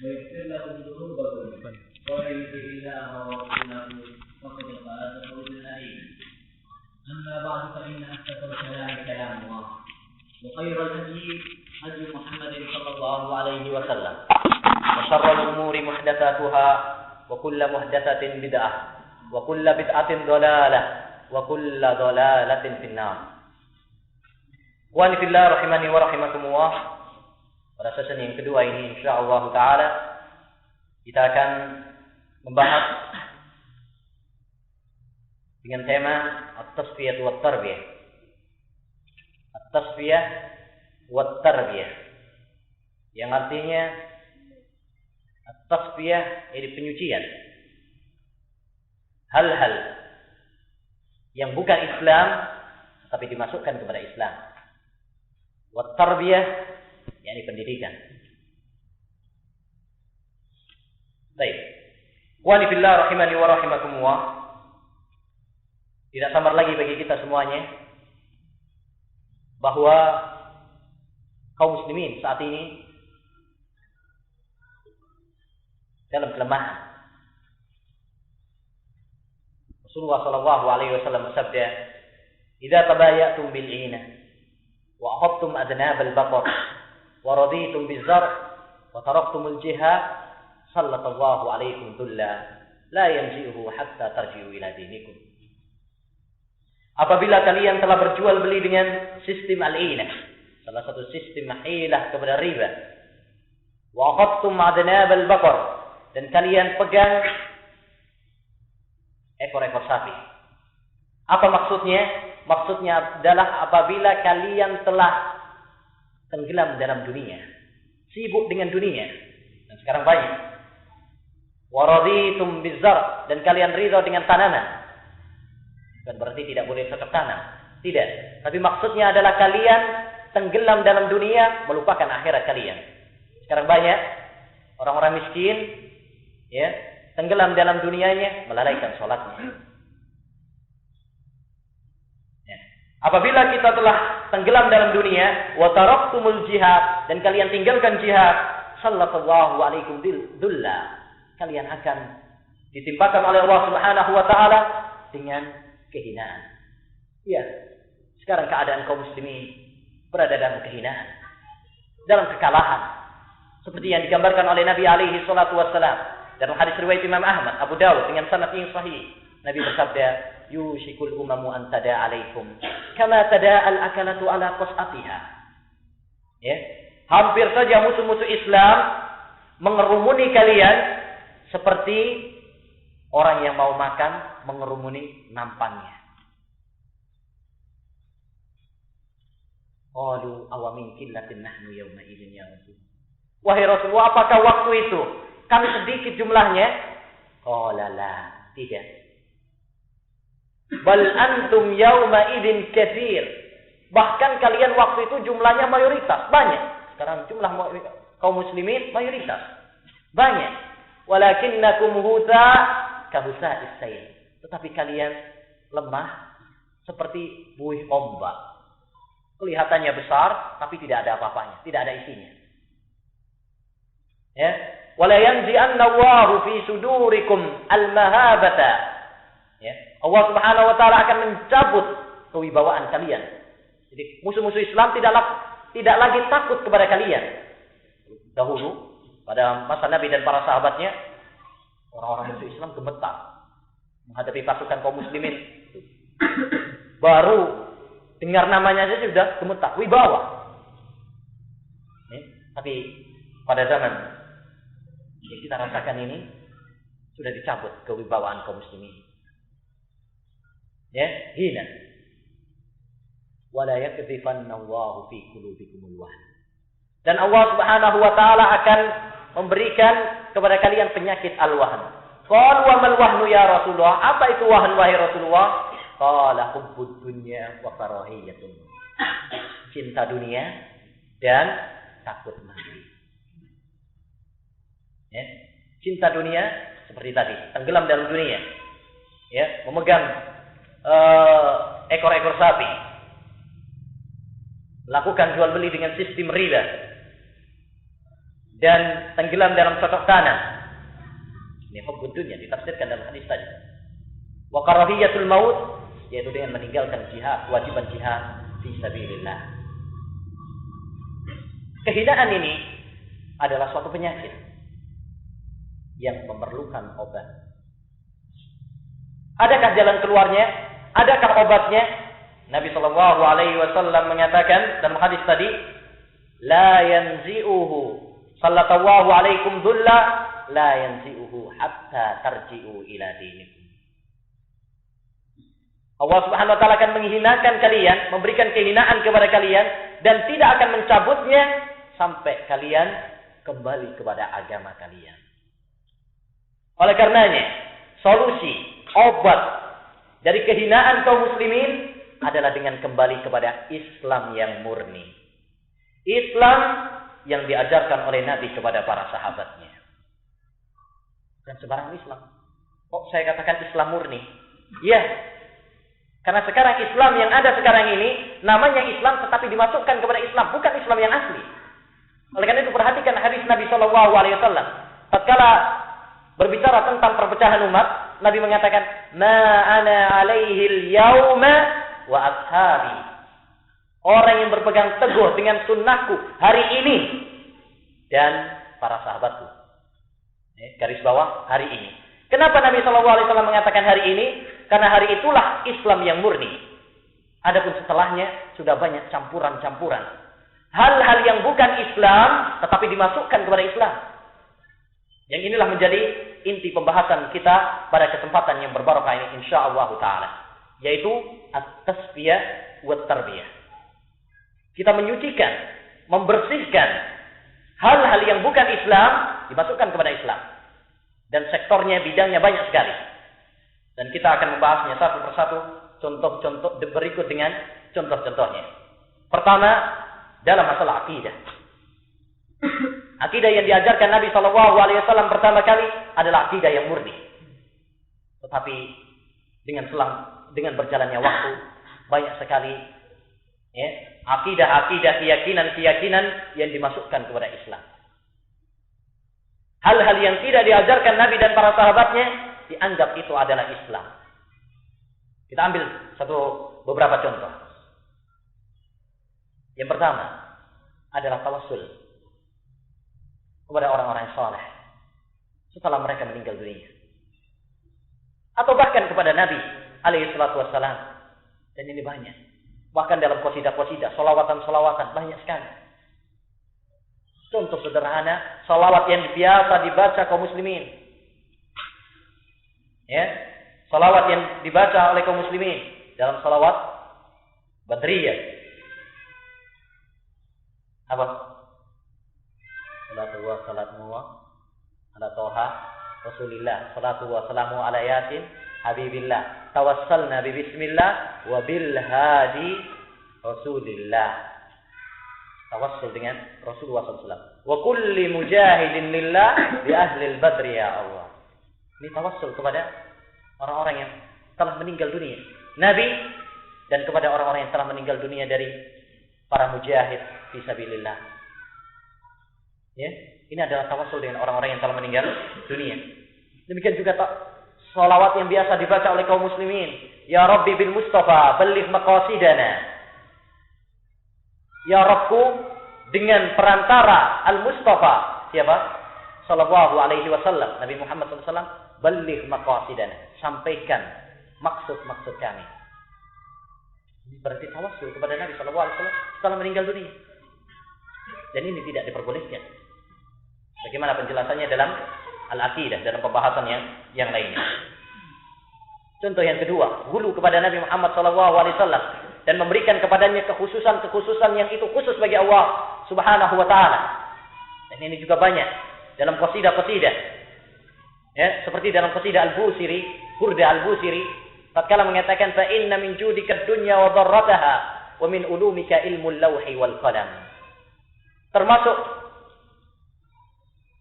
ويغفر لكم ذنوبكم ومن يطع الله ورسوله فقد فاز فوزا عظيما. أما بعد فإن أصدق الكلام كلام الله وخير الهدي هدي محمد صلى الله عليه وسلم وشر الأمور محدثاتها وكل محدثة بدعة وكل بدعة ضلالة وكل ضلالة في النار. Wa fillah rahimani wa rahimakumullah. Pada sesi yang kedua ini insyaallah taala kita akan membahas dengan tema at-tasfiyah wa tarbiyah. At-tasfiyah wa tarbiyah yang artinya at-tasfiyah ini penyucian hal-hal yang bukan Islam tetapi dimasukkan kepada Islam. Wa tarbiyah yakni pendidikan. Baik. Wa fillah rahimani wa rahimakumullah. Tidak samar lagi bagi kita semuanya bahwa kaum muslimin saat ini dalam kelemahan. Rasulullah sallallahu alaihi wasallam bersabda, "Idza tabayatum bil 'ina wa akhadtum adnab al-baqar wa raditum biz-zar' wa taraktum al-jihad sallallahu alaikum dhulla la yanzihu hatta tarji'u ila dinikum." Apabila kalian telah berjual beli dengan sistem al-'inah, salah satu sistem hilah kepada riba, wa akhadtum adnab al-baqar, dan kalian pegang ekor-ekor sapi. Apa maksudnya? Maksudnya adalah apabila kalian telah tenggelam dalam dunia, sibuk dengan dunia, dan sekarang banyak. Waraditum bizar, dan kalian ridha dengan tanaman. Dan berarti tidak boleh cocok tanam. Tidak. Tapi maksudnya adalah kalian tenggelam dalam dunia, melupakan akhirat kalian. Sekarang banyak orang-orang miskin, ya, tenggelam dalam dunianya, melalaikan sholatnya. Apabila kita telah tenggelam dalam dunia, wa taraktumul jihad, dan kalian tinggalkan jihad, sallallahu alaikum dhulla, kalian akan ditimpakan oleh Allah Subhanahu wa taala dengan kehinaan. Ya, sekarang keadaan kaum muslimin berada dalam kehinaan, dalam kekalahan, seperti yang digambarkan oleh Nabi alaihi salatu wassalam dalam hadis riwayat Imam Ahmad, Abu Dawud dengan sanad yang sahih. Nabi bersabda, "Yushikul umamu an tada alaikum kama tada al-akalatu ala qas'atiha." Ya, hampir saja musuh-musuh Islam mengerumuni kalian seperti orang yang mau makan mengerumuni nampannya. Qalu awamin qillatin nahnu yawma idzin ya Rasul. Wahai Rasulullah, apakah waktu itu kami sedikit jumlahnya? Qala la, tidak. Bal antum yawma idzin katsir. Bahkan kalian waktu itu jumlahnya mayoritas, banyak. Sekarang jumlah kaum muslimin mayoritas, banyak. Walakinnakum husa kahusa'is sayl. Tetapi kalian lemah seperti buih ombak. Kelihatannya besar tapi tidak ada apa-apanya, tidak ada isinya. Ya, wala yanzi'anna Allahu fi sudurikum al-mahabata. Ya, Allah Subhanahu wa taala akan mencabut kewibawaan kalian. Jadi musuh-musuh Islam tidak lagi takut kepada kalian. Dahulu pada masa Nabi dan para sahabatnya, orang-orang musuh Islam gemetar menghadapi pasukan kaum muslimin. Baru dengar namanya saja sudah gemetar, wibawa. Ya, tapi pada zaman yang kita rasakan ini sudah dicabut kewibawaan kaum muslimin. Ya, hina. Wala yakdzifanna Allahu fi qulubikumul wahn. Dan Allah Subhanahu wa taala akan memberikan kepada kalian penyakit al-wahn. Qalu wa mal wahnu ya Rasulullah? Apa itu wahn wahai Rasulullah? Qala hubbud dunya wa karahiyatun. Cinta dunia dan takut mati. Ya, cinta dunia seperti tadi, tenggelam dalam dunia. Ya, memegang ekor-ekor sapi, melakukan jual beli dengan sistem riba, dan tenggelam dalam cocok tanam. Ini hubbud dunya ditafsirkan dalam hadis tadi. Wa karahiyatul maut, yaitu dengan meninggalkan jihad, kewajiban jihad fi sabilillah. Kehinaan ini adalah suatu penyakit yang memerlukan obat. Adakah jalan keluarnya? Adakah obatnya? Nabi sallallahu alaihi wasallam mengatakan dalam hadis tadi, la yanzi'uhu sallallahu alaikum dhulla la yanzi'uhu hatta tarji'u ila dinikum. Allah Subhanahu wa taala akan menghinakan kalian, memberikan kehinaan kepada kalian dan tidak akan mencabutnya sampai kalian kembali kepada agama kalian. Oleh karenanya, solusi, obat dari kehinaan kaum muslimin adalah dengan kembali kepada Islam yang murni. Islam yang diajarkan oleh Nabi kepada para sahabatnya. Bukan sembarang Islam. Kok saya katakan Islam murni? Ya, karena sekarang Islam yang ada sekarang ini namanya Islam tetapi dimasukkan kepada Islam, bukan Islam yang asli. Oleh karena itu perhatikan hadis Nabi Shallallahu Alaihi Wasallam. Tatkala berbicara tentang perpecahan umat, Nabi mengatakan, "Ma ana alaihi al-yauma wa ashabi." Orang yang berpegang teguh dengan sunnahku hari ini dan para sahabatku. Garis bawah hari ini. Kenapa Nabi SAW mengatakan hari ini? Karena hari itulah Islam yang murni. Adapun setelahnya sudah banyak campuran-campuran. Hal-hal yang bukan Islam tetapi dimasukkan kepada Islam. Yang inilah menjadi inti pembahasan kita pada kesempatan yang berbarokah ini insyaallah taala, yaitu at-tasfiyah wa tarbiyah. Kita menyucikan, membersihkan hal-hal yang bukan Islam dimasukkan kepada Islam. Dan sektornya, bidangnya banyak sekali. Dan kita akan membahasnya satu persatu, contoh-contoh berikut dengan contoh-contohnya. Pertama, dalam masalah akidah. Akidah yang diajarkan Nabi SAW pertama kali adalah akidah yang murni. Tetapi dengan berjalannya waktu banyak sekali akidah-akidah, keyakinan-keyakinan yang dimasukkan kepada Islam. Hal-hal yang tidak diajarkan Nabi dan para sahabatnya dianggap itu adalah Islam. Kita ambil beberapa contoh. Yang pertama adalah tawassul kepada orang-orang yang saleh setelah mereka meninggal dunia, atau bahkan kepada Nabi alaihi salatu wassalam. Dan ini banyak, bahkan dalam qasidah-qasidah, solawatan-solawatan banyak sekali. Contoh sederhana, solawat yang biasa dibaca kaum muslimin, solawat yang dibaca oleh kaum muslimin dalam solawat Badriyah. Apa? Salatu wa salamu ala Toha Rasulillah, salatu wa salamu ala Yasin Habibillah, tawassalna bi bismillah wa bil hadi Rasulillah. Tawassul dengan Rasulullah SAW. Wa kulli mujahidin lillah bi ahli al-badri ya Allah. Ini tawassul kepada orang-orang yang telah meninggal dunia, Nabi, dan kepada orang-orang yang telah meninggal dunia dari para mujahid fisabilillah. Ya, ini adalah tawassul dengan orang-orang yang telah meninggal dunia. Demikian juga salawat yang biasa dibaca oleh kaum muslimin. Ya Rabbi bil Mustafa balligh maqasidana. Ya Rabbku, dengan perantara Al-Mustafa, siapa? Sallallahu alaihi wasallam, Nabi Muhammad SAW, balligh maqasidana, sampaikan maksud-maksud kami. Ini berarti tawassul kepada Nabi Sallallahu alaihi wasallam setelah meninggal dunia. Dan ini tidak diperbolehkan. Bagaimana penjelasannya dalam Al-Aqidah, dalam pembahasan yang lainnya. Contoh yang kedua, hulu kepada Nabi Muhammad SAW dan memberikan kepadanya kekhususan-kekhususan yang itu khusus bagi Allah Subhanahu wa taala. Dan ini juga banyak dalam qasidah-qasidah. Ya, seperti dalam qasidah Al-Busiri, Burda Al-Busiri, tatkala mengatakan fa inna min judika dunya wa dharrataha wa min ulumika ilmul lawhi wal qalam. Termasuk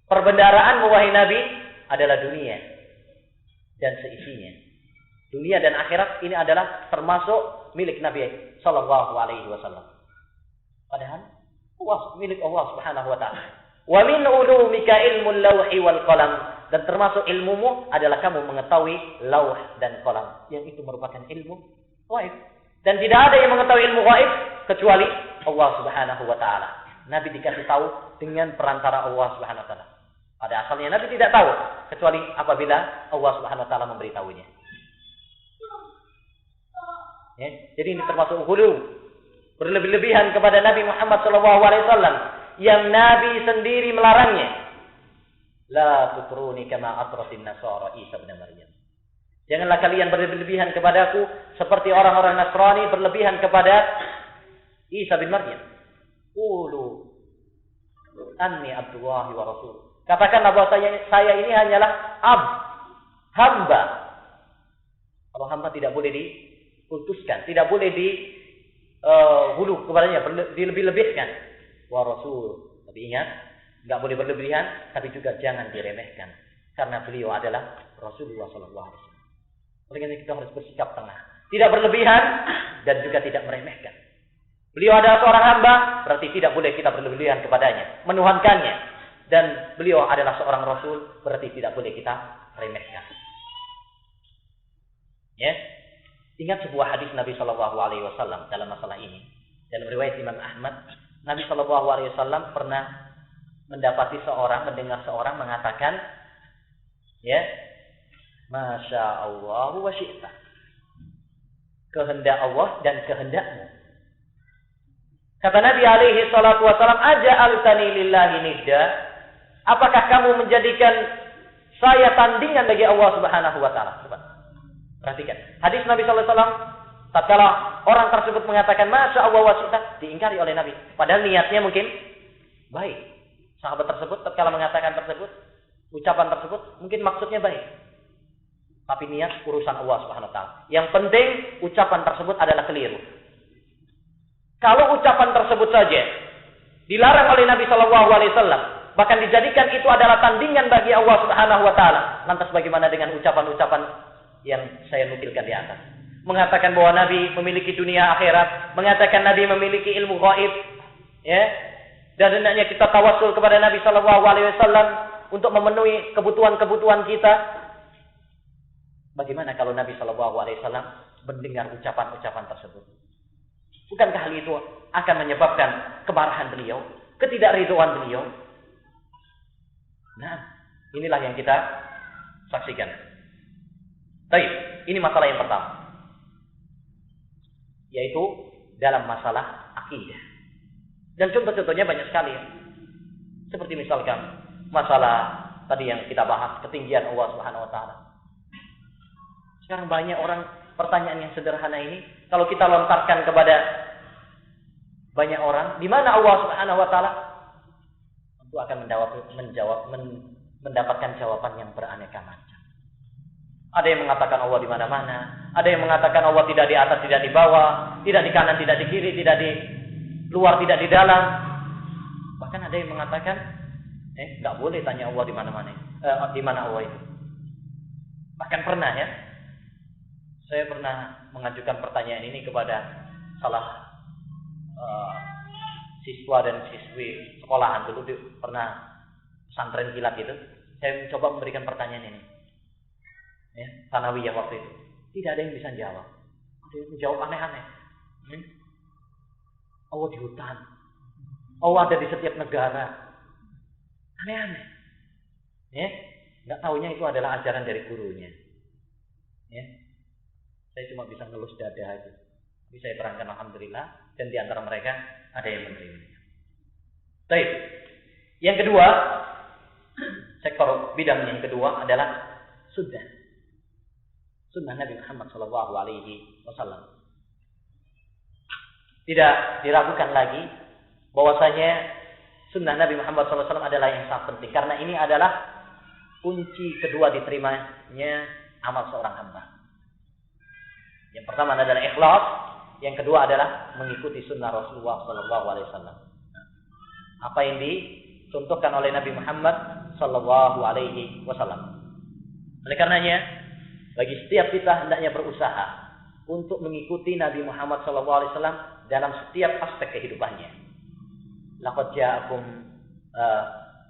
perbendaharaan wahai Nabi adalah dunia dan seisinya. Dunia dan akhirat ini adalah termasuk milik Nabi Sallallahu Alaihi Wasallam. Padahal milik Allah Subhanahu Wa Taala. Wa min ulumika ilmul lawhi wal qalam. Dan termasuk ilmumu adalah kamu mengetahui lauh dan qalam. Yang itu merupakan ilmu ghaib. Dan tidak ada yang mengetahui ilmu ghaib kecuali Allah Subhanahu wa taala. Nabi dikasih tahu dengan perantara Allah Subhanahu wa taala. Pada asalnya Nabi tidak tahu kecuali apabila Allah Subhanahu wa taala memberitahunya. Ya, jadi ini termasuk ghulu, berlebih-lebihan kepada Nabi Muhammad SAW yang Nabi sendiri melarangnya. La tutruni kama atratin nasara Isa bin Maryam. Janganlah kalian berlebih-lebihan kepadaku seperti orang-orang Nasrani berlebihan kepada Isa bin Maryam. Qulu anni abdullahi wa rasul. Katakanlah bahwa saya ini hanyalah hamba. Kalau hamba tidak boleh dikultuskan, tidak boleh hulu kepadanya, dilebih-lebihkan. Wa rasul. Tapi ingat, enggak boleh berlebihan, tapi juga jangan diremehkan. Karena beliau adalah Rasulullah sallallahu alaihi wasallam. Oleh karena kita harus bersikap tengah. Tidak berlebihan dan juga tidak meremehkan. Beliau adalah seorang hamba, berarti tidak boleh kita berlebihan kepadanya, menuhankannya. Dan beliau adalah seorang rasul, berarti tidak boleh kita remehkan. Ya. Ingat sebuah hadis Nabi sallallahu alaihi wasallam dalam masalah ini. Dalam riwayat Imam Ahmad, Nabi sallallahu alaihi wasallam pernah mendengar seorang mengatakan, ya, Masya Allah wa syi'ta. Kehendak Allah dan kehendakmu. Kata Nabi alaihi salatu wasallam, aja'altani lillahi nidda. Apakah kamu menjadikan saya tandingan bagi Allah Subhanahu wa taala? Coba perhatikan. Hadis Nabi sallallahu alaihi wasallam, tatkala orang tersebut mengatakan Masya Allah wa syi'ta, diingkari oleh Nabi. Padahal niatnya mungkin baik. Sahabat tersebut tatkala mengatakan ucapan tersebut mungkin maksudnya baik. Tapi niat urusan Allah Subhanahu wa taala. Yang penting ucapan tersebut adalah keliru. Kalau ucapan tersebut saja dilarang oleh Nabi sallallahu alaihi wasallam, bahkan dijadikan itu adalah tandingan bagi Allah Subhanahu wa taala, lantas bagaimana dengan ucapan-ucapan yang saya nukilkan di atas? Mengatakan bahwa Nabi memiliki dunia akhirat, mengatakan Nabi memiliki ilmu gaib, ya. Dan hendaknya kita tawassul kepada Nabi sallallahu alaihi wasallam untuk memenuhi kebutuhan-kebutuhan kita. Bagaimana kalau Nabi sallallahu alaihi wasallam mendengar ucapan-ucapan tersebut? Bukankah hal itu akan menyebabkan kemarahan beliau, ketidakridhaan beliau? Nah, inilah yang kita saksikan. Baik, ini masalah yang pertama. Yaitu dalam masalah akidah. Dan contoh-contohnya banyak sekali. Seperti misalkan masalah tadi yang kita bahas, ketinggian Allah Subhanahu wa taala. Sekarang banyak orang pertanyaan yang sederhana ini kalau kita lontarkan kepada banyak orang, di mana Allah Subhanahu wa taala? Tentu akan mendapatkan jawaban yang beraneka macam. Ada yang mengatakan Allah di mana-mana, ada yang mengatakan Allah tidak di atas, tidak di bawah, tidak di kanan, tidak di kiri, tidak di luar, tidak di dalam. Bahkan ada yang mengatakan, enggak boleh tanya Allah di mana-mana, di mana Allah itu. Bahkan pernah ya, saya pernah mengajukan pertanyaan ini kepada salah siswa dan siswi sekolahan dulu, pernah pesantren kilat gitu. Saya mencoba memberikan pertanyaan ini, ya, sanawiyah waktu itu. Tidak ada yang bisa jawab. Ada yang menjawab aneh-aneh. Allah di hutan, Allah ada di setiap negara. Aneh-aneh. Ya, nggak taunya itu adalah ajaran dari gurunya. Ya. Saya cuma bisa ngelus dada aja. Tapi saya terangkan alhamdulillah, dan di antara mereka ada yang menerima. Baik. Yang kedua, sektor bidang yang kedua adalah sunnah. Sunnah Nabi Muhammad sallallahu alaihi wasallam. Tidak diragukan lagi bahwasanya sunnah Nabi Muhammad sallallahu alaihi wasallam adalah yang sangat penting, karena ini adalah kunci kedua diterimanya amal seorang hamba. Yang pertama adalah ikhlas, yang kedua adalah mengikuti sunnah Rasulullah sallallahu alaihi wasallam. Apa yang dicontohkan oleh Nabi Muhammad sallallahu alaihi wasallam. Oleh karenanya, bagi setiap kita hendaknya berusaha untuk mengikuti Nabi Muhammad sallallahu alaihi wasallam dalam setiap aspek kehidupannya. Laqad ja'akum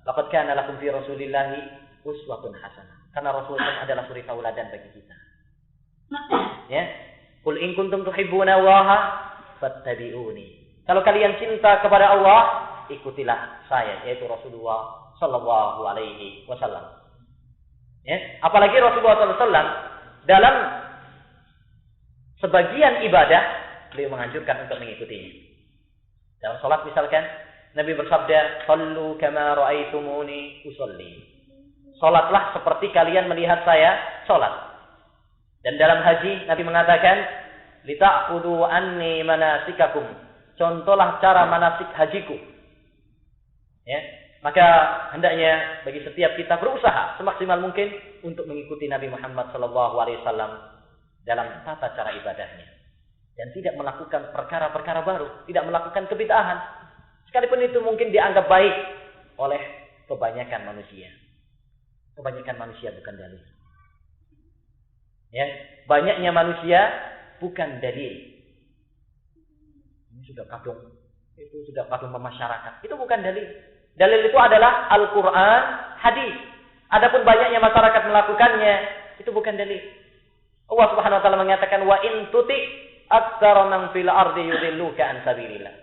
Laqad kana lakum fi Rasulillahi uswatun hasanah. Karena Rasulullah adalah suri tauladan bagi kita. Ya. Qul in kuntum tuhibbuna Allaha fattabi'uni. Kalau kalian cinta kepada Allah, ikutilah saya, yaitu Rasulullah sallallahu alaihi wasallam. Ya, apalagi Rasulullah sallallahu alaihi wasallam dalam sebagian ibadah beliau menganjurkan untuk mengikutinya. Dalam salat misalkan Nabi bersabda, "Shallu kama ra'aitumuni usolli." Salatlah seperti kalian melihat saya salat. Dan dalam haji Nabi mengatakan, "Lita'khudhu anni manasikakum." Contohlah cara manasik hajiku. Ya, maka hendaknya bagi setiap kita berusaha semaksimal mungkin untuk mengikuti Nabi Muhammad SAW dalam tata cara ibadahnya dan tidak melakukan perkara-perkara baru, tidak melakukan kebid'ahan, sekalipun itu mungkin dianggap baik oleh kebanyakan manusia. Kebanyakan manusia bukan dalil. Ya, banyaknya manusia bukan dalil. Ini sudah kadung, itu sudah kadung masyarakat. Itu bukan dalil. Dalil itu adalah Al-Quran, hadis. Adapun banyaknya masyarakat melakukannya, itu bukan dalil. Allah Subhanahu wa taala mengatakan, "Wa in tuti aktsara man fil ardi yudilluka an sabilillah."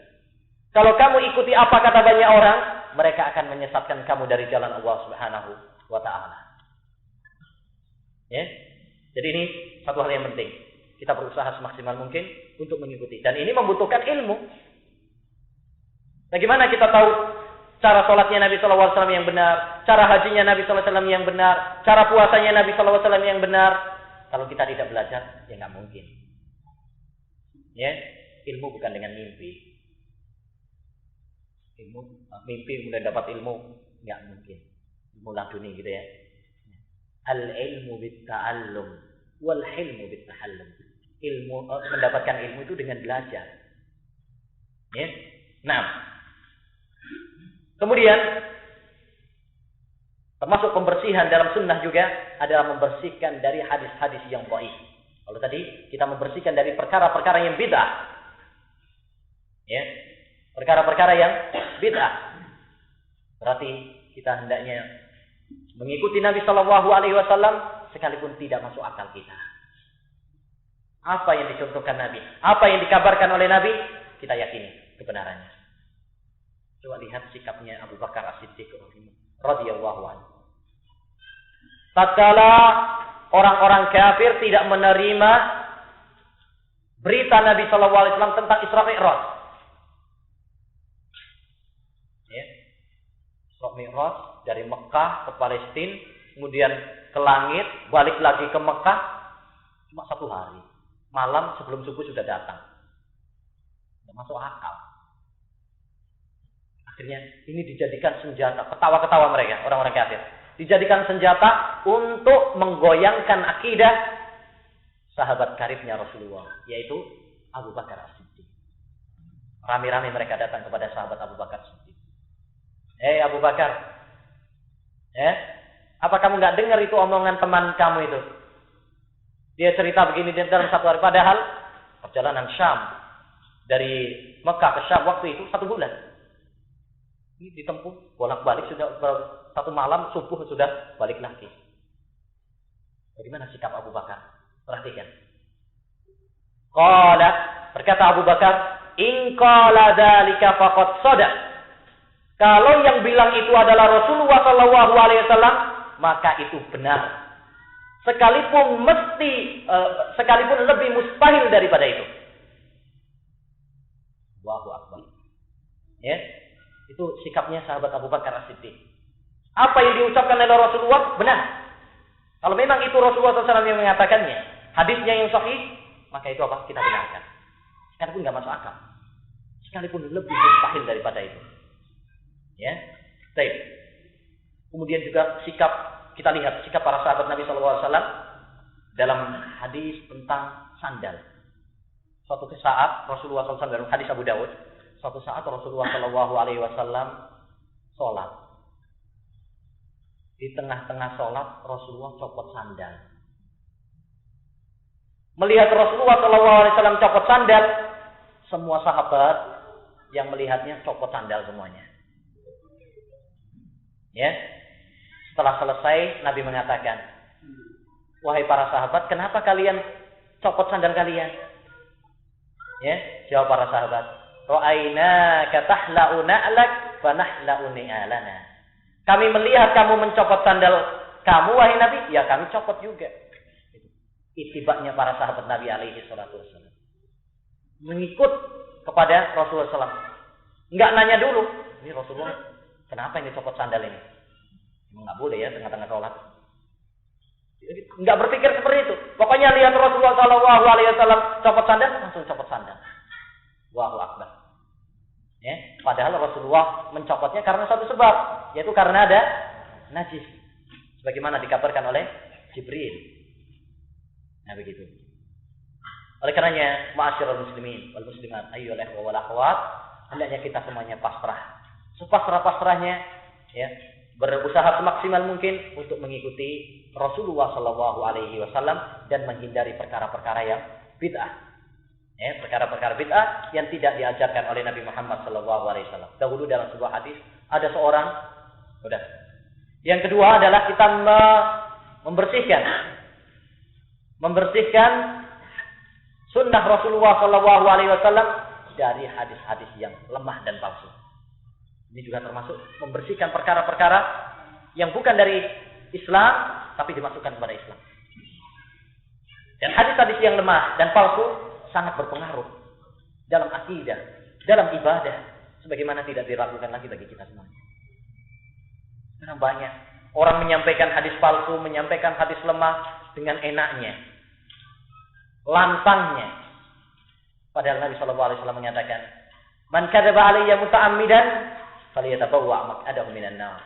Kalau kamu ikuti apa kata banyak orang, mereka akan menyesatkan kamu dari jalan Allah Subhanahu wa taala. Ya. Jadi ini satu hal yang penting. Kita berusaha semaksimal mungkin untuk mengikuti. Dan ini membutuhkan ilmu. Bagaimana kita tahu cara sholatnya Nabi SAW yang benar, cara hajinya Nabi SAW yang benar, cara puasanya Nabi SAW yang benar? Kalau kita tidak belajar, ya nggak mungkin. Ya, ilmu bukan dengan mimpi. Mimpi kemudian dapat ilmu, nggak mungkin. Ilmu laduni gitu ya. Al-ilmu bit-ta'allum wal hilmu bit-tahallum. Ilmu, mendapatkan ilmu itu dengan belajar. Ya. Nah, kemudian termasuk pembersihan dalam sunnah juga adalah membersihkan dari hadis-hadis yang dhaif. Kalau tadi kita membersihkan dari perkara-perkara yang bid'ah. Ya. Perkara-perkara yang bid'ah. Berarti kita hendaknya mengikuti Nabi Shallallahu alaihi wasallam sekalipun tidak masuk akal kita. Apa yang dicontohkan Nabi, apa yang dikabarkan oleh Nabi, kita yakini kebenarannya. Coba lihat sikapnya Abu Bakar As-Siddiq radhiyallahu anhu. Tatkala orang-orang kafir tidak menerima berita Nabi Shallallahu alaihi wasallam tentang Isra Mi'raj. Ya. Isra Mi'raj dari Mekah ke Palestina, kemudian ke langit, balik lagi ke Mekah, cuma 1 hari. Malam sebelum subuh sudah datang. Tidak masuk akal. Akhirnya ini dijadikan senjata, ketawa-ketawa mereka, orang-orang kafir. Dijadikan senjata untuk menggoyangkan akidah sahabat karibnya Rasulullah, yaitu Abu Bakar As-Siddiq. Rame-rame mereka datang kepada sahabat Abu Bakar As-Siddiq. Abu Bakar, apa kamu nggak dengar itu omongan teman kamu itu? Dia cerita begini dalam 1 hari. Padahal perjalanan Syam dari Mekah ke Syam waktu itu 1 bulan. Ini ditempuh bolak-balik, sudah 1 malam, subuh sudah balik lagi. Bagaimana sikap Abu Bakar? Perhatikan. Qala, berkata Abu Bakar, "In qala dzalika faqad shadaq." Kalau yang bilang itu adalah Rasulullah sallallahu alaihi wasallam, maka itu benar. Sekalipun lebih mustahil daripada itu. Allahu Akbar. Ya. Itu sikapnya sahabat Abu Bakar As-Siddiq. Apa yang diucapkan oleh Rasulullah benar. Kalau memang itu Rasulullah SAW yang mengatakannya, hadisnya yang sahih, maka itu apa? Kita benarkan. Sekalipun nggak masuk akal. Sekalipun lebih mustahil daripada itu. Ya, baik. Kemudian juga sikap, kita lihat sikap para sahabat Nabi SAW dalam hadis tentang sandal. Suatu saat Rasulullah SAW dalam hadis Abu Dawud, suatu saat Rasulullah SAW sholat. Di tengah-tengah sholat Rasulullah copot sandal. Melihat Rasulullah SAW copot sandal, semua sahabat yang melihatnya copot sandal semuanya. Ya. Setelah selesai, Nabi mengatakan, wahai para sahabat, kenapa kalian copot sandal kalian? Ya, jawab para sahabat, ra'ainaka tahla'u na'lak fa nahla'u ni'alana. Kami melihat kamu mencopot sandal kamu, wahai Nabi, ya kami copot juga. Itibaknya para sahabat Nabi alaihi salatu wassalam. Mengikut kepada Rasulullah SAW. Enggak nanya dulu, ini Rasulullah, kenapa ini copot sandal ini? Enggak boleh ya tengah-tengah sholat. Enggak berpikir seperti itu. Pokoknya lihat Rasulullah SAW copot sandal, langsung copot sandal. Allahu Akbar. Ya, padahal Rasulullah mencopotnya karena satu sebab, yaitu karena ada najis. Sebagaimana dikabarkan oleh Jibril. Nah begitu. Oleh karenanya, ma'asyiral muslimin wal muslimat, ayyuhal ikhwah wal akhwat, hendaknya kita semuanya pasrah. Sepasrah-pasrahnya, ya, berusaha semaksimal mungkin untuk mengikuti Rasulullah Shallallahu Alaihi Wasallam dan menghindari perkara-perkara yang bid'ah. Ya, perkara-perkara bid'ah yang tidak diajarkan oleh Nabi Muhammad Shallallahu Alaihi Wasallam. Dahulu dalam sebuah hadis ada seorang, udah. Yang kedua adalah kita membersihkan sunnah Rasulullah Shallallahu Alaihi Wasallam dari hadis-hadis yang lemah dan palsu. Ini juga termasuk membersihkan perkara-perkara yang bukan dari Islam, tapi dimasukkan kepada Islam. Dan hadis-hadis yang lemah dan palsu sangat berpengaruh dalam akidah, dalam ibadah, sebagaimana tidak diragukan lagi bagi kita semuanya. Karena banyak orang menyampaikan hadis palsu, menyampaikan hadis lemah dengan enaknya, lantangnya. Padahal Nabi Shallallahu Alaihi Wasallam menyatakan, "Man kadzaba alayya muta'ammidan, falyatabawwa' maq'adahu minan nar."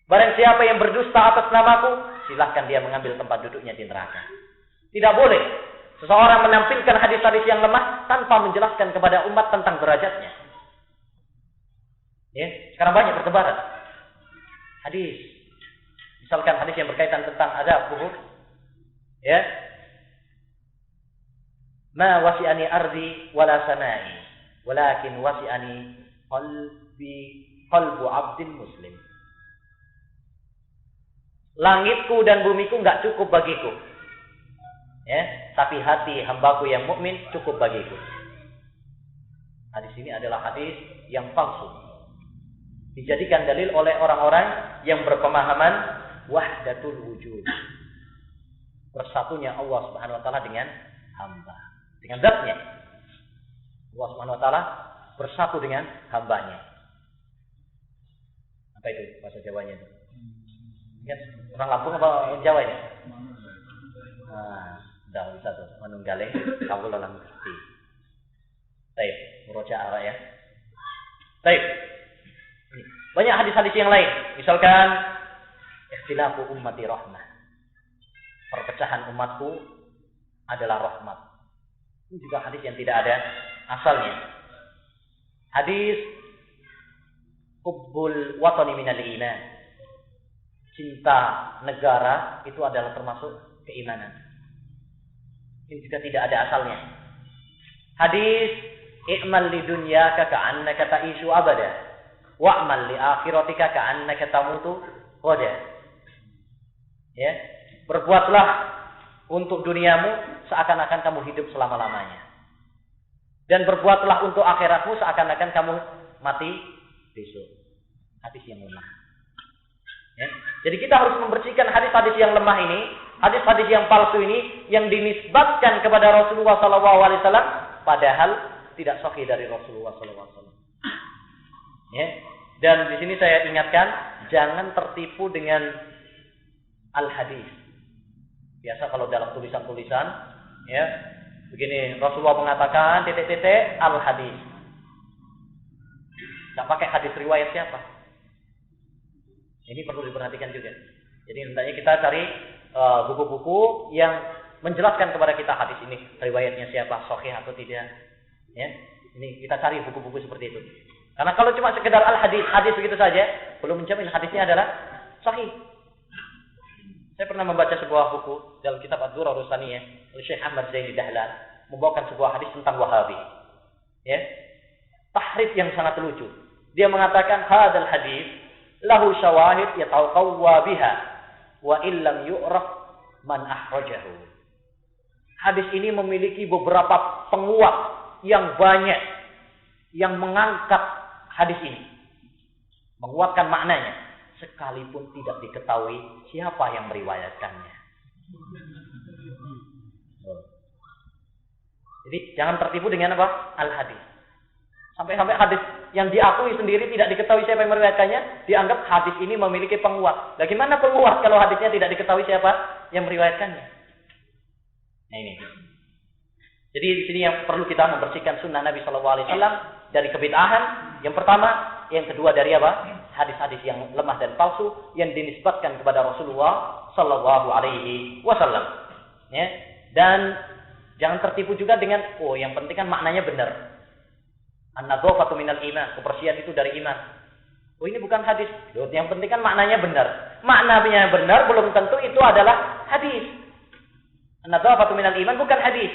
Barang siapa yang berdusta atas namaku, silahkan dia mengambil tempat duduknya di neraka. Tidak boleh seseorang menampilkan hadis-hadis yang lemah tanpa menjelaskan kepada umat tentang derajatnya. Ya, sekarang banyak bertebaran hadis. Misalkan hadis yang berkaitan tentang adab kubur. Ya. Ma wasi'ani ardi wala samai, walakin wasi'ani qalbu 'abdin muslim. Langitku dan bumiku enggak cukup bagiku. Ya, tapi hati hambaku yang mukmin cukup bagiku. Hadis ini adalah hadis yang palsu. Dijadikan dalil oleh orang-orang yang berpemahaman wahdatul wujud. Bersatunya Allah Subhanahu wa taala dengan hamba, dengan zatnya. Allah Subhanahu wa taala bersatu dengan hambanya. Apa itu bahasa Jawanya? Ingat orang Lampung apa Jawa ini? Dah bisa tuh menunggalin kamu dalam ngerti. Baik, murojaah arah ya. Baik. Banyak hadis-hadis yang lain. Misalkan ikhtilafu ummati rahmah. Perpecahan umatku adalah rahmat. Ini juga hadis yang tidak ada asalnya. Hadis hubbul watani minal iman. Cinta negara itu adalah termasuk keimanan. Ini juga tidak ada asalnya. Hadis i'mal li dunyaka ka'annaka ta'ishu abada wa'mal li akhiratika ka'annaka tamutu qada. Ya, berbuatlah untuk duniamu seakan-akan kamu hidup selama-lamanya. Dan berbuatlah untuk akhiratmu seakan-akan kamu mati besok. Hadis yang lemah. Ya. Jadi kita harus membersihkan hadis-hadis yang lemah ini, hadis-hadis yang palsu ini yang dinisbatkan kepada Rasulullah SAW, padahal tidak sahih dari Rasulullah SAW. Ya. Dan di sini saya ingatkan, jangan tertipu dengan al-hadis. Biasa kalau dalam tulisan-tulisan, ya, begini Rasulullah mengatakan titik-titik al-hadis. Tidak pakai hadis riwayat siapa? Ini perlu diperhatikan juga. Jadi hendaknya kita cari buku-buku yang menjelaskan kepada kita hadis ini riwayatnya siapa, sahih atau tidak. Ya, ini kita cari buku-buku seperti itu. Karena kalau cuma sekedar hadis begitu saja, belum menjamin hadisnya adalah sahih. Saya pernah membaca sebuah buku dalam kitab Ad-Durarus Tsaniyah oleh Syekh Ahmad Zaini Dahlan membawakan sebuah hadis tentang Wahabi. Ya, tahrif yang sangat lucu. Dia mengatakan hadal hadis lahu syawahid yataqawwa biha wa illam yu'raf man akhrajahu. Hadis ini memiliki beberapa penguat yang banyak yang mengangkat hadis ini, menguatkan maknanya sekalipun tidak diketahui siapa yang meriwayatkannya. Jadi jangan tertipu dengan apa? Al-hadis. Sampai-sampai hadis yang diakui sendiri tidak diketahui siapa yang meriwayatkannya, dianggap hadis ini memiliki penguat. Bagaimana penguat kalau hadisnya tidak diketahui siapa yang meriwayatkannya? Nah ini. Jadi di sini yang perlu kita membersihkan sunnah Nabi SAW dari kebid'ahan. Yang pertama, yang kedua dari apa? Hadis-hadis yang lemah dan palsu yang dinisbatkan kepada Rasulullah SAW. Ya. Dan jangan tertipu juga dengan yang penting kan maknanya benar. An-nadzafatu minal iman, kebersihan itu dari iman. Ini bukan hadis. Yang penting kan maknanya benar. Maknanya benar belum tentu itu adalah hadis. An-nadzafatu minal iman bukan hadis.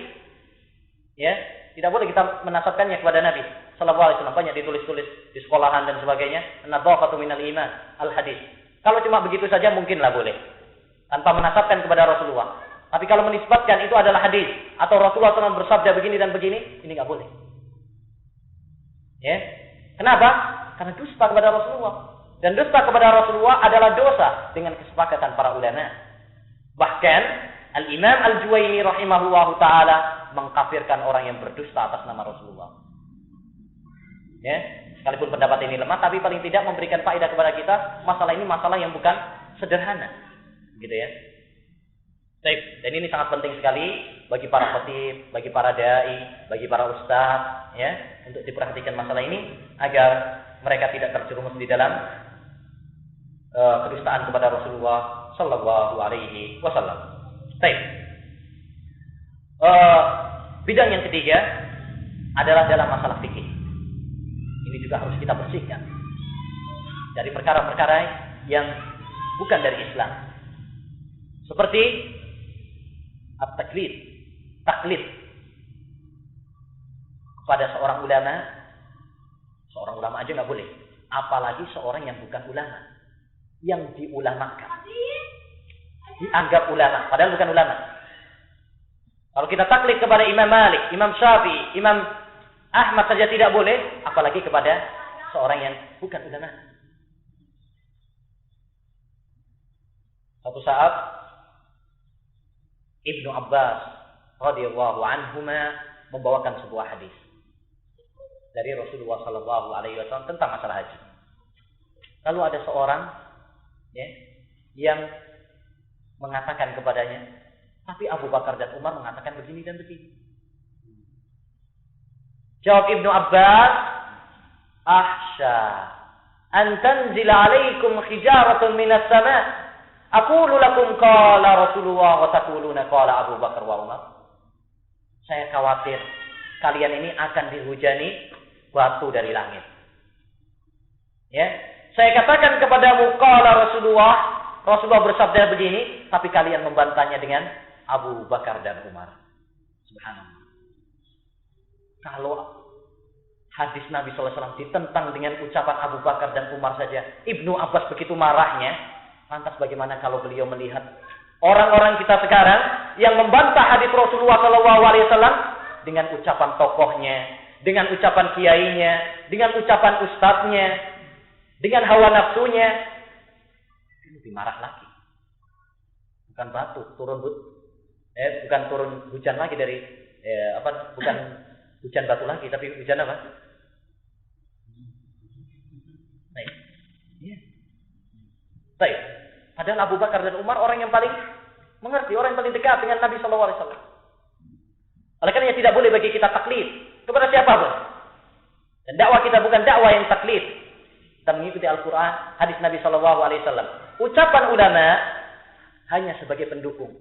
Ya, tidak boleh kita menasabkannya kepada Nabi sallallahu alaihi wasallam. Banyak ditulis-tulis di sekolahan dan sebagainya. An-nadzafatu minal iman, al-hadis. Kalau cuma begitu saja mungkinlah boleh. Tanpa menasabkan kepada Rasulullah. Tapi kalau menisbatkan itu adalah hadis atau Rasulullah SAW bersabda begini dan begini, ini enggak boleh. Ya. Kenapa? Karena dusta kepada Rasulullah. Dan dusta kepada Rasulullah adalah dosa dengan kesepakatan para ulama. Bahkan Al-Imam Al-Juwayni rahimahullahu taala mengkafirkan orang yang berdusta atas nama Rasulullah. Ya, sekalipun pendapat ini lemah tapi paling tidak memberikan faedah kepada kita, masalah ini masalah yang bukan sederhana. Gitu ya. Baik, dan ini sangat penting sekali bagi para khatib, bagi para dai, bagi para ustaz, ya, untuk diperhatikan masalah ini agar mereka tidak terjerumus di dalam kedustaan kepada Rasulullah sallallahu alaihi wasallam. Baik. Bidang yang ketiga adalah dalam masalah fikih. Ini juga harus kita bersihkan dari perkara-perkara yang bukan dari Islam. Seperti at-taklid, taklid kepada seorang ulama aja nggak boleh, apalagi seorang yang bukan ulama, yang diulamakan, dianggap ulama, padahal bukan ulama. Kalau kita taklid kepada Imam Malik, Imam Syafi'i, Imam Ahmad saja tidak boleh, apalagi kepada seorang yang bukan ulama. Suatu saat Ibnu Abbas radhiyallahu anhuma membawakan sebuah hadis dari Rasulullah sallallahu alaihi wasallam tentang masalah haji. Lalu ada seorang yang mengatakan kepadanya, tapi Abu Bakar dan Umar mengatakan begini dan begini. Jawab Ibnu Abbas, "Ahsya an tanzila alaikum hijaratun minas sama'. Aqulu lakum qala Rasulullah wa taquluna qala Abu Bakar wa Umar." Saya khawatir kalian ini akan dihujani batu dari langit. Ya, saya katakan kepadamu qala Rasulullah bersabda begini, tapi kalian membantahnya dengan Abu Bakar dan Umar. Subhanallah. Kalau hadis Nabi SAW ditentang dengan ucapan Abu Bakar dan Umar saja, Ibnu Abbas begitu marahnya, lantas bagaimana kalau beliau melihat orang-orang kita sekarang yang membantah hadis Rasulullah SAW dengan ucapan tokohnya, dengan ucapan kiainya, dengan ucapan ustadznya, dengan hawa nafsunya, lebih marah lagi. Bukan batu bukan turun hujan lagi dari bukan hujan batu lagi, tapi hujan apa? Baik. Padahal Abu Bakar dan Umar orang yang paling mengerti, orang yang paling dekat dengan Nabi SAW. Oleh karena tidak boleh bagi kita taklid kepada siapapun. Dan dakwah kita bukan dakwah yang taklid. Kita mengikuti Al-Quran, hadis Nabi SAW. Ucapan ulama hanya sebagai pendukung.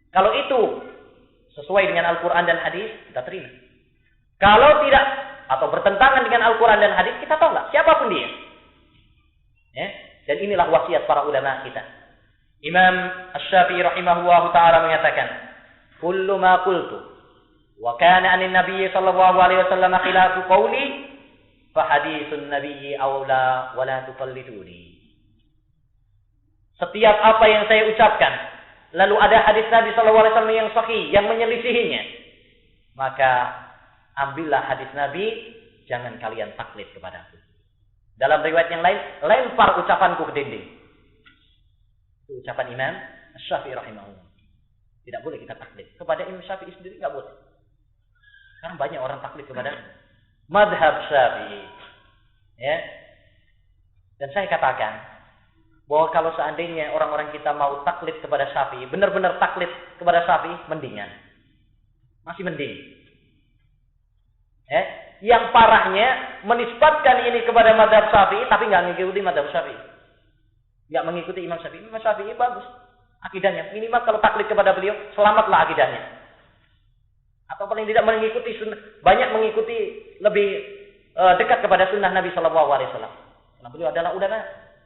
Kalau itu sesuai dengan Al-Quran dan hadis, kita terima. Kalau tidak atau bertentangan dengan Al-Quran dan hadis, kita tolak siapapun dia. Ya? Dan inilah wasiat para ulama kita. Imam Asy-Syafi'i rahimahullahu taala mengatakan, "Kullu ma qultu wa kana 'anil Nabi sallallahu alaihi wasallam khilafu qawli fa haditsun nabiyyi aula wa la tuqalliduni." Setiap apa yang saya ucapkan, lalu ada hadis Nabi SAW yang sahih, yang menyelisihinya, maka ambillah hadis Nabi, jangan kalian taklid kepadaku. Dalam riwayat yang lain, lempar ucapanku ke dinding. Itu ucapan Imam Syafi'i rahimahullah. Tidak boleh kita taklid. Kepada Imam Syafi'i sendiri tidak boleh. Karena banyak orang taklid kepada madhab Syafi'i. Ya. Dan saya katakan, bahwa kalau seandainya orang-orang kita mau taklid kepada Syafi'i, benar-benar taklid kepada Syafi'i, mendingan. Masih mending. Yang parahnya, menisbatkan ini kepada madhab Syafi'i, tapi nggak mengikuti madhab Syafi'i. Nggak mengikuti Imam Syafi'i. Imam Syafi'i bagus akidahnya. Minimal kalau taklid kepada beliau, selamatlah akidahnya. Atau paling tidak mengikuti sunnah, banyak mengikuti lebih dekat kepada sunnah Nabi SAW. Karena beliau adalah ulama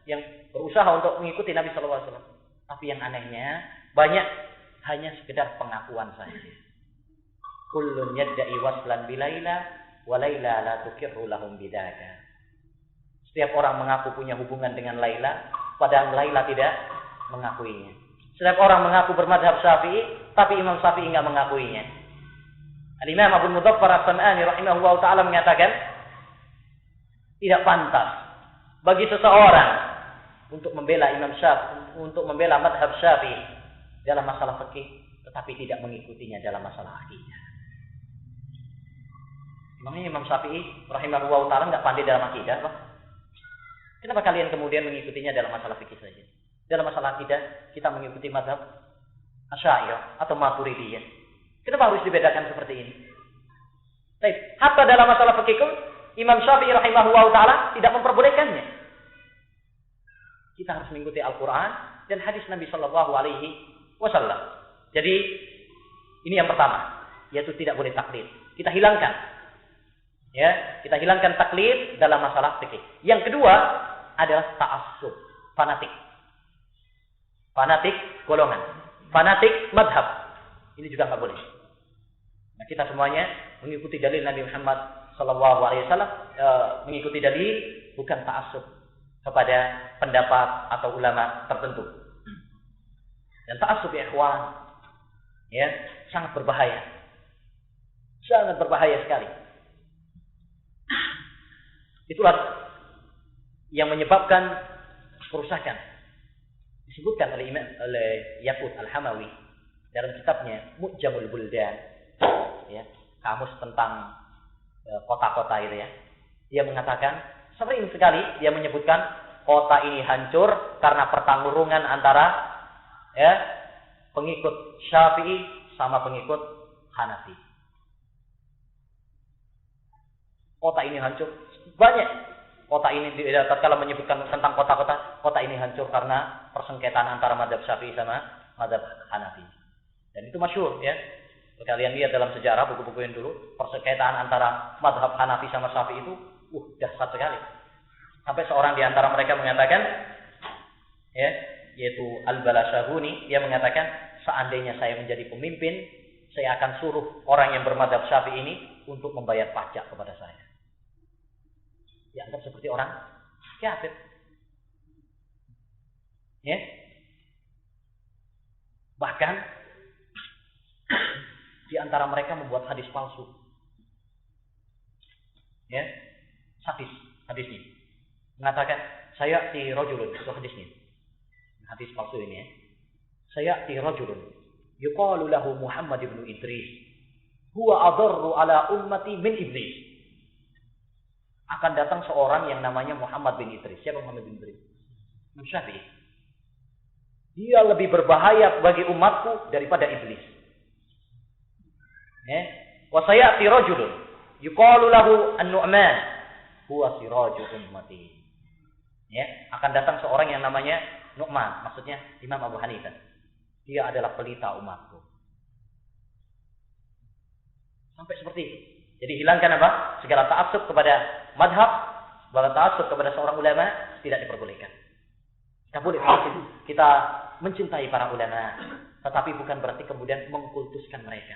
yang berusaha untuk mengikuti Nabi SAW. Tapi yang anehnya, banyak hanya sekedar pengakuan saja. Kullun yadda'i waslan bilaila, wa laila la tukirru lahum bidaka. Setiap orang mengaku punya hubungan dengan Laila, padahal Laila tidak mengakuinya. Setiap orang mengaku bermadhab Syafi'i, tapi Imam Syafi'i enggak mengakuinya. Al-Imam Abu Mudzaffar As-Sam'ani rahimahullah ta'ala mengatakan, tidak pantas bagi seseorang untuk membela Imam Syafi'i, untuk membela madhab Syafi'i dalam masalah fikih, tetapi tidak mengikutinya dalam masalah akidah. Imam Syafi'i rahimahullah ta'ala enggak pandai dalam akidah, Pak. Kenapa kalian kemudian mengikutinya dalam masalah fikih saja? Dalam masalah akidah, kita mengikuti mazhab Asy'ariyah atau Maturidiyah. Kenapa harus dibedakan seperti ini? Baik, hatta dalam masalah fikih, Imam Syafi'i rahimahullah ta'ala tidak memperbolehkannya. Kita harus mengikuti Al-Quran dan hadis Nabi Sallallahu Alaihi Wasallam. Jadi, ini yang pertama, yaitu tidak boleh taklid. Kita hilangkan. Ya, kita hilangkan taklid dalam masalah fikih. Yang kedua adalah ta'assub, fanatik. Fanatik golongan, fanatik madhab. Ini juga nggak boleh. Nah, kita semuanya mengikuti dalil Nabi Muhammad Sallallahu Alaihi Wasallam, mengikuti dalil, bukan ta'assub kepada pendapat atau ulama tertentu. Dan ta'assub ya ikhwan, ya, sangat berbahaya. Sangat berbahaya sekali. Itulah yang menyebabkan kerusakan. Disebutkan oleh Yaqut Al-Hamawi dalam kitabnya Mu'jamul Buldan, ya, kamus tentang kota-kota itu ya. Dia mengatakan, sering sekali dia menyebutkan kota ini hancur karena pertarungan antara pengikut Syafi'i sama pengikut Hanafi. Kota ini hancur. Banyak kota ini tatkala menyebutkan tentang kota-kota, kota ini hancur karena persengketaan antara mazhab Syafi'i sama mazhab Hanafi. Dan itu masyhur ya. Kalian lihat dalam sejarah buku-buku yang dulu, persengketaan antara mazhab Hanafi sama Syafi'i itu dahsyat sekali. Sampai seorang di antara mereka mengatakan, ya, yaitu Al-Balasyahuni, dia mengatakan, seandainya saya menjadi pemimpin, saya akan suruh orang yang bermadzhab Syafi'i ini untuk membayar pajak kepada saya. Dianggap seperti orang kafir. Ya. Bahkan di antara mereka membuat hadis palsu. Ya. Hadisnya. Mengatakan, saya ti rajulun, itu hadisnya. Hadis palsu ini ya. Saya ti rajulun yuqalu lahu Muhammad ibn Idris. Huwa adarru ala ummati min iblis. Akan datang seorang yang namanya Muhammad bin Idris. Siapa Muhammad bin Idris? Imam Syafi'i. Dia lebih berbahaya bagi umatku daripada iblis. Wa sayati rajulun yuqalu lahu An-Nu'man huwa siraju ummati. Ya, akan datang seorang yang namanya Nu'man, maksudnya Imam Abu Hanifah. Dia adalah pelita umatku. Sampai seperti itu. Jadi hilangkan apa? Segala ta'assub kepada madhab, segala ta'assub kepada seorang ulama tidak diperbolehkan. Kita boleh kita mencintai para ulama, tetapi bukan berarti kemudian mengkultuskan mereka.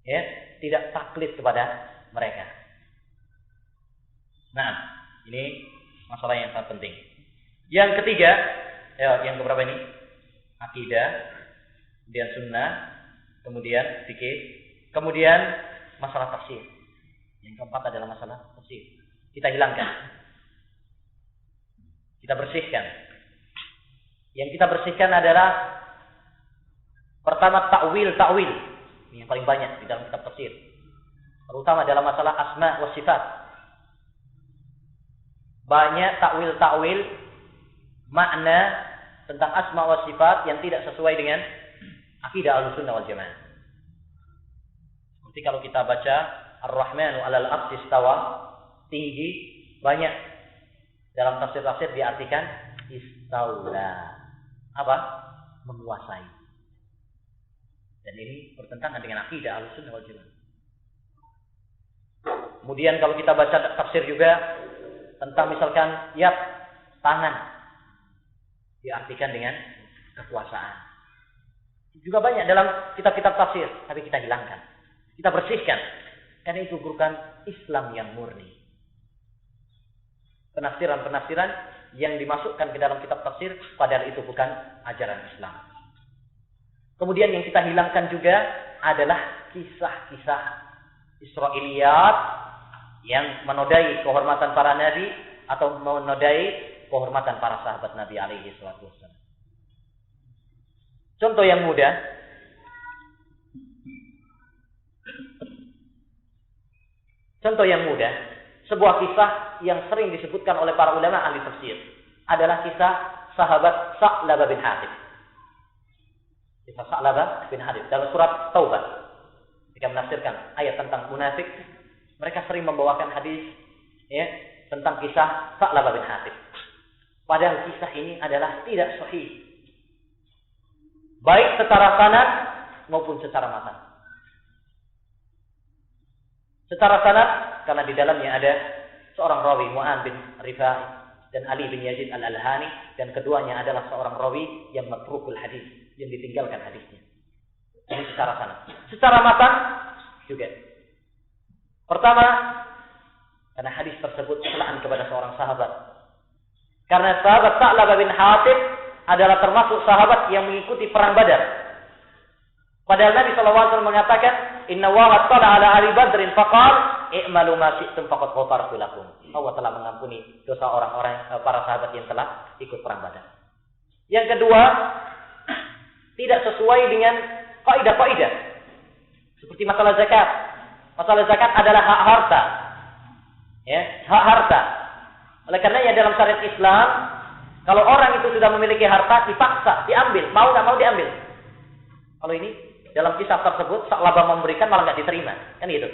Ya, tidak taklid kepada mereka. Nah, ini masalah yang sangat penting. Yang ketiga, yang keberapa ini? Akidah, kemudian sunnah, kemudian fikih, kemudian masalah tafsir. Yang keempat adalah masalah tafsir. Kita hilangkan. Kita bersihkan. Yang kita bersihkan adalah pertama takwil. Ini yang paling banyak di dalam kitab tafsir. Terutama dalam masalah asma wa sifat. Banyak takwil makna tentang asma wa sifat yang tidak sesuai dengan akidah Ahlussunnah wal Jamaah. Seperti kalau kita baca Ar-Rahmanu 'alal 'arsy istawa, tinggi, banyak dalam tafsir-tafsir diartikan istaula. Apa? Menguasai. Dan ini bertentangan dengan akidah Ahlussunnah wal Jamaah. Kemudian kalau kita baca tafsir juga tentang misalkan yad, tangan, diartikan dengan kekuasaan. Juga banyak dalam kitab-kitab tafsir, tapi kita hilangkan. Kita bersihkan. Karena itu bukan Islam yang murni. Penafsiran-penafsiran yang dimasukkan ke dalam kitab tafsir, padahal itu bukan ajaran Islam. Kemudian yang kita hilangkan juga adalah kisah-kisah Israiliyat yang menodai kehormatan para nabi atau menodai kehormatan para sahabat Nabi alaihi salatu wassalam. Contoh yang mudah. Sebuah kisah yang sering disebutkan oleh para ulama ahli tafsir adalah kisah sahabat Sa'labah bin Hatib. Kisah Sa'labah bin Hatib dalam surat Taubah. Ketika menafsirkan ayat tentang munafik, mereka sering membawakan hadis tentang kisah Sa'labah bin Hatib. Padahal kisah ini adalah tidak sahih. Baik secara sanad maupun secara matan. Secara sanad karena di dalamnya ada seorang rawi Mu'an bin Rifai dan Ali bin Yazid al-Alhani, dan keduanya adalah seorang rawi yang matrukul hadis, yang ditinggalkan hadisnya. Ini secara sanad. Secara matan juga. Pertama, karena hadis tersebut celaan kepada seorang sahabat. Karena sahabat Sa'labah bin Hatib adalah termasuk sahabat yang mengikuti perang Badar. Padahal Nabi SAW mengatakan, Inna wa ta'ala ala ahli badrin faqal, i'malu ma syi'tum faqad ghafartu lakum. Allah telah mengampuni dosa orang-orang para sahabat yang telah ikut perang Badar. Yang kedua, tidak sesuai dengan kaidah-kaidah. Seperti masalah zakat. Masalah zakat adalah hak harta. Hak harta. Oleh karenanya dalam syariat Islam, kalau orang itu sudah memiliki harta, dipaksa, diambil. Mau nggak mau diambil. Kalau ini, dalam kisah tersebut, Sa'labah memberikan malah nggak diterima. Kan gitu.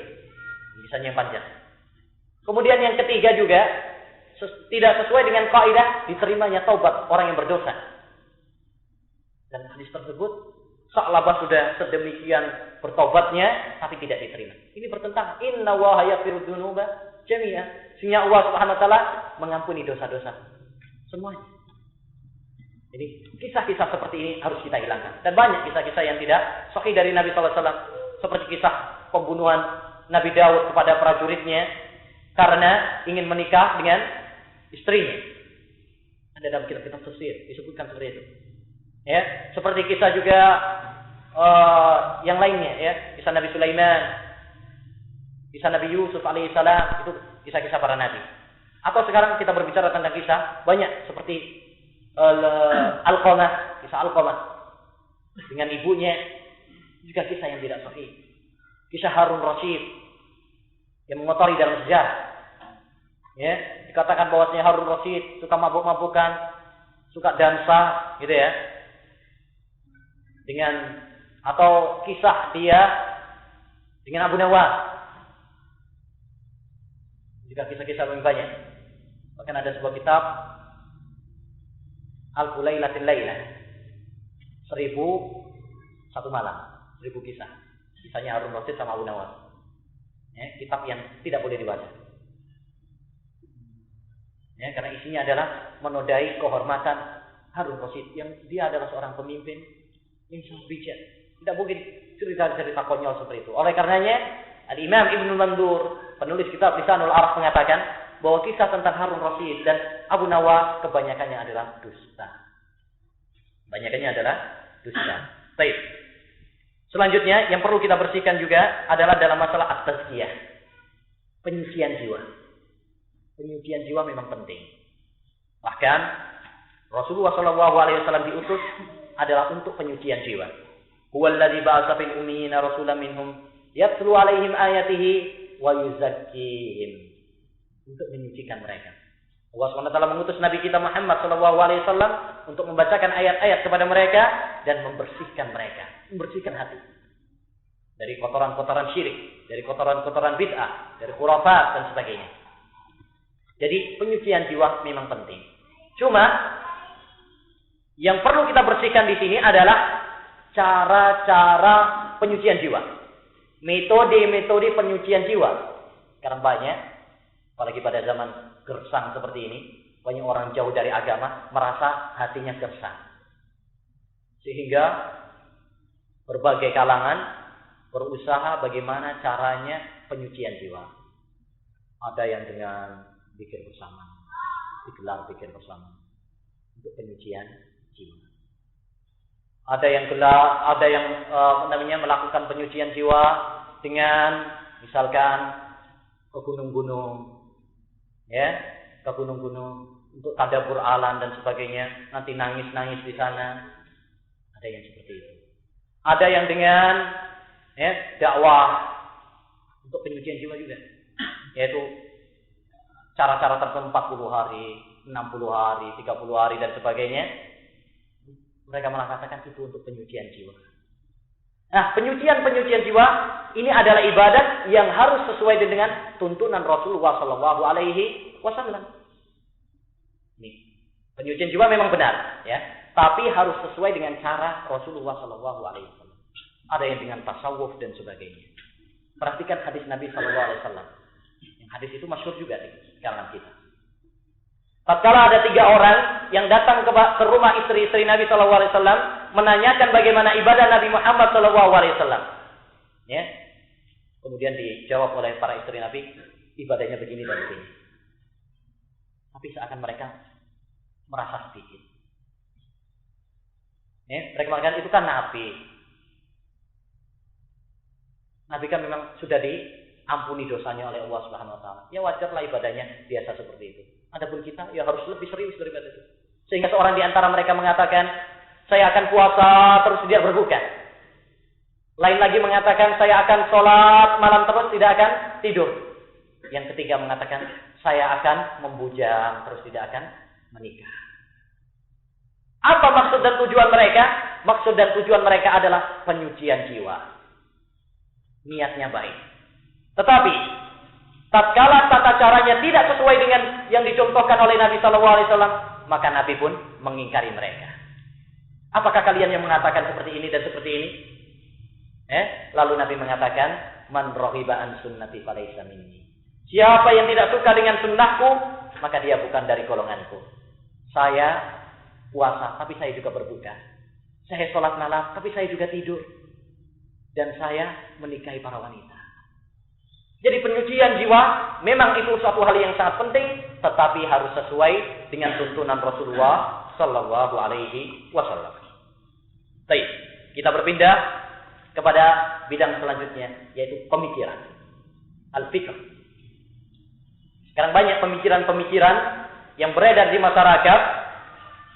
Kisahnya yang panjang. Kemudian yang ketiga juga, tidak sesuai dengan kaidah diterimanya taubat orang yang berdosa. Dan hadis tersebut, Sa'labah sudah sedemikian bertobatnya, tapi tidak diterima. Ini bertentangan. Inna wa yaghfiru dzunuba jami'a. Sehingga Allah Subhanahu wa taala mengampuni dosa-dosa semuanya. Jadi kisah-kisah seperti ini harus kita hilangkan. Dan banyak kisah-kisah yang tidak sahih dari Nabi sallallahu alaihi wasallam, seperti kisah pembunuhan Nabi Daud kepada prajuritnya karena ingin menikah dengan istrinya. Ada dalam kitab-kitab tafsir disebutkan seperti itu. Seperti kisah juga yang lainnya, kisah Nabi Sulaiman, kisah Nabi Yusuf alaihissalam, itu kisah-kisah para nabi. Atau sekarang kita berbicara tentang kisah banyak seperti Alqamah, kisah Alqamah dengan ibunya, juga kisah yang tidak sahih. Kisah Harun Rasyid yang mengotori dalam sejarah. Dikatakan bahwasanya Harun Rasyid suka mabuk-mabukan, suka dansa, gitu ya. Atau kisah dia dengan Abu Nawas. Juga kisah-kisah yang banyak. Bahkan ada sebuah kitab Al-Fulailatil Lailah, 1001 malam, 1000 kisah. Kisahnya Harun Rasyid sama Abu Nawas. Kitab yang tidak boleh dibaca. Karena isinya adalah menodai kehormatan Harun Rasyid, yang dia adalah seorang pemimpin yang sangat bijak. Tidak mungkin cerita-cerita konyol seperti itu. Oleh karenanya, Al-Imam Ibnu Mandur, penulis kitab Lisanul Arab, mengatakan bahwa kisah tentang Harun Rasyid dan Abu Nawas kebanyakannya adalah dusta. Banyakannya adalah dusta. Baik. Selanjutnya yang perlu kita bersihkan juga adalah dalam masalah at-tazkiyah. Penyucian jiwa. Penyucian jiwa memang penting. Bahkan Rasulullah SAW diutus adalah untuk penyucian jiwa. Huwallazi ba'atsa fil ummiyina rasulan minhum yatlu 'alaihim ayatihi wa yuzakkihim. Untuk menyucikan mereka. Allah SWT mengutus Nabi kita Muhammad SAW untuk membacakan ayat-ayat kepada mereka dan membersihkan mereka, membersihkan hati dari kotoran-kotoran syirik, dari kotoran-kotoran bid'ah, dari khurafat dan sebagainya. Jadi penyucian jiwa memang penting. Cuma yang perlu kita bersihkan di sini adalah cara-cara penyucian jiwa, metode-metode penyucian jiwa. Sekarang banyak, apalagi pada zaman gersang seperti ini, banyak orang jauh dari agama merasa hatinya gersang. Sehingga berbagai kalangan berusaha bagaimana caranya penyucian jiwa. Ada yang dengan zikir bersama, digelar zikir bersama untuk penyucian jiwa. Ada yang melakukan penyucian jiwa dengan misalkan ke gunung-gunung, ya, ke gunung-gunung untuk tadabbur alam dan sebagainya, nanti nangis-nangis di sana. Ada yang seperti itu. Ada yang dengan dakwah untuk penyucian jiwa juga, yaitu cara-cara tertentu 40 hari, 60 hari, 30 hari dan sebagainya. Mereka mengatakan itu untuk penyucian jiwa. Nah, penyucian jiwa ini adalah ibadat yang harus sesuai dengan tuntunan Rasulullah SAW. Nih, penyucian jiwa memang benar, ya, tapi harus sesuai dengan cara Rasulullah SAW. Ada yang dengan tasawuf dan sebagainya. Perhatikan hadis Nabi SAW. Yang hadis itu masyhur juga di kalangan kita. Tatkala ada 3 orang yang datang ke rumah istri-istri Nabi SAW menanyakan bagaimana ibadah Nabi Muhammad SAW. Ya. Kemudian dijawab oleh para istri Nabi, ibadahnya begini dan begini. Tapi seakan mereka merasa sedikit. Ya, mereka mengatakan itu kan Nabi. Nabi kan memang sudah diampuni dosanya oleh Allah Subhanahu wa taala. Ya wajarlah ibadahnya biasa seperti itu. Adapun kita ya harus lebih serius daripada itu. Sehingga seorang di antara mereka mengatakan, saya akan puasa terus tidak berbuka. Lain lagi mengatakan, saya akan sholat malam terus tidak akan tidur. Yang ketiga mengatakan, saya akan membujang terus tidak akan menikah. Apa maksud dan tujuan mereka? Maksud dan tujuan mereka adalah penyucian jiwa. Niatnya baik. Tetapi tatkala tata caranya tidak sesuai dengan yang dicontohkan oleh Nabi SAW, maka Nabi pun mengingkari mereka. Apakah kalian yang mengatakan seperti ini dan seperti ini? Lalu Nabi mengatakan, man rohiba an sunnati falaysa minni. Siapa yang tidak suka dengan sunnahku, maka dia bukan dari golonganku. Saya puasa, tapi saya juga berbuka. Saya sholat malam, tapi saya juga tidur. Dan saya menikahi para wanita. Jadi penyucian jiwa memang itu suatu hal yang sangat penting, tetapi harus sesuai dengan tuntunan Rasulullah Sallallahu Alaihi Wasallam. Baik, kita berpindah kepada bidang selanjutnya, yaitu pemikiran, al-fikr. Sekarang banyak pemikiran-pemikiran yang beredar di masyarakat,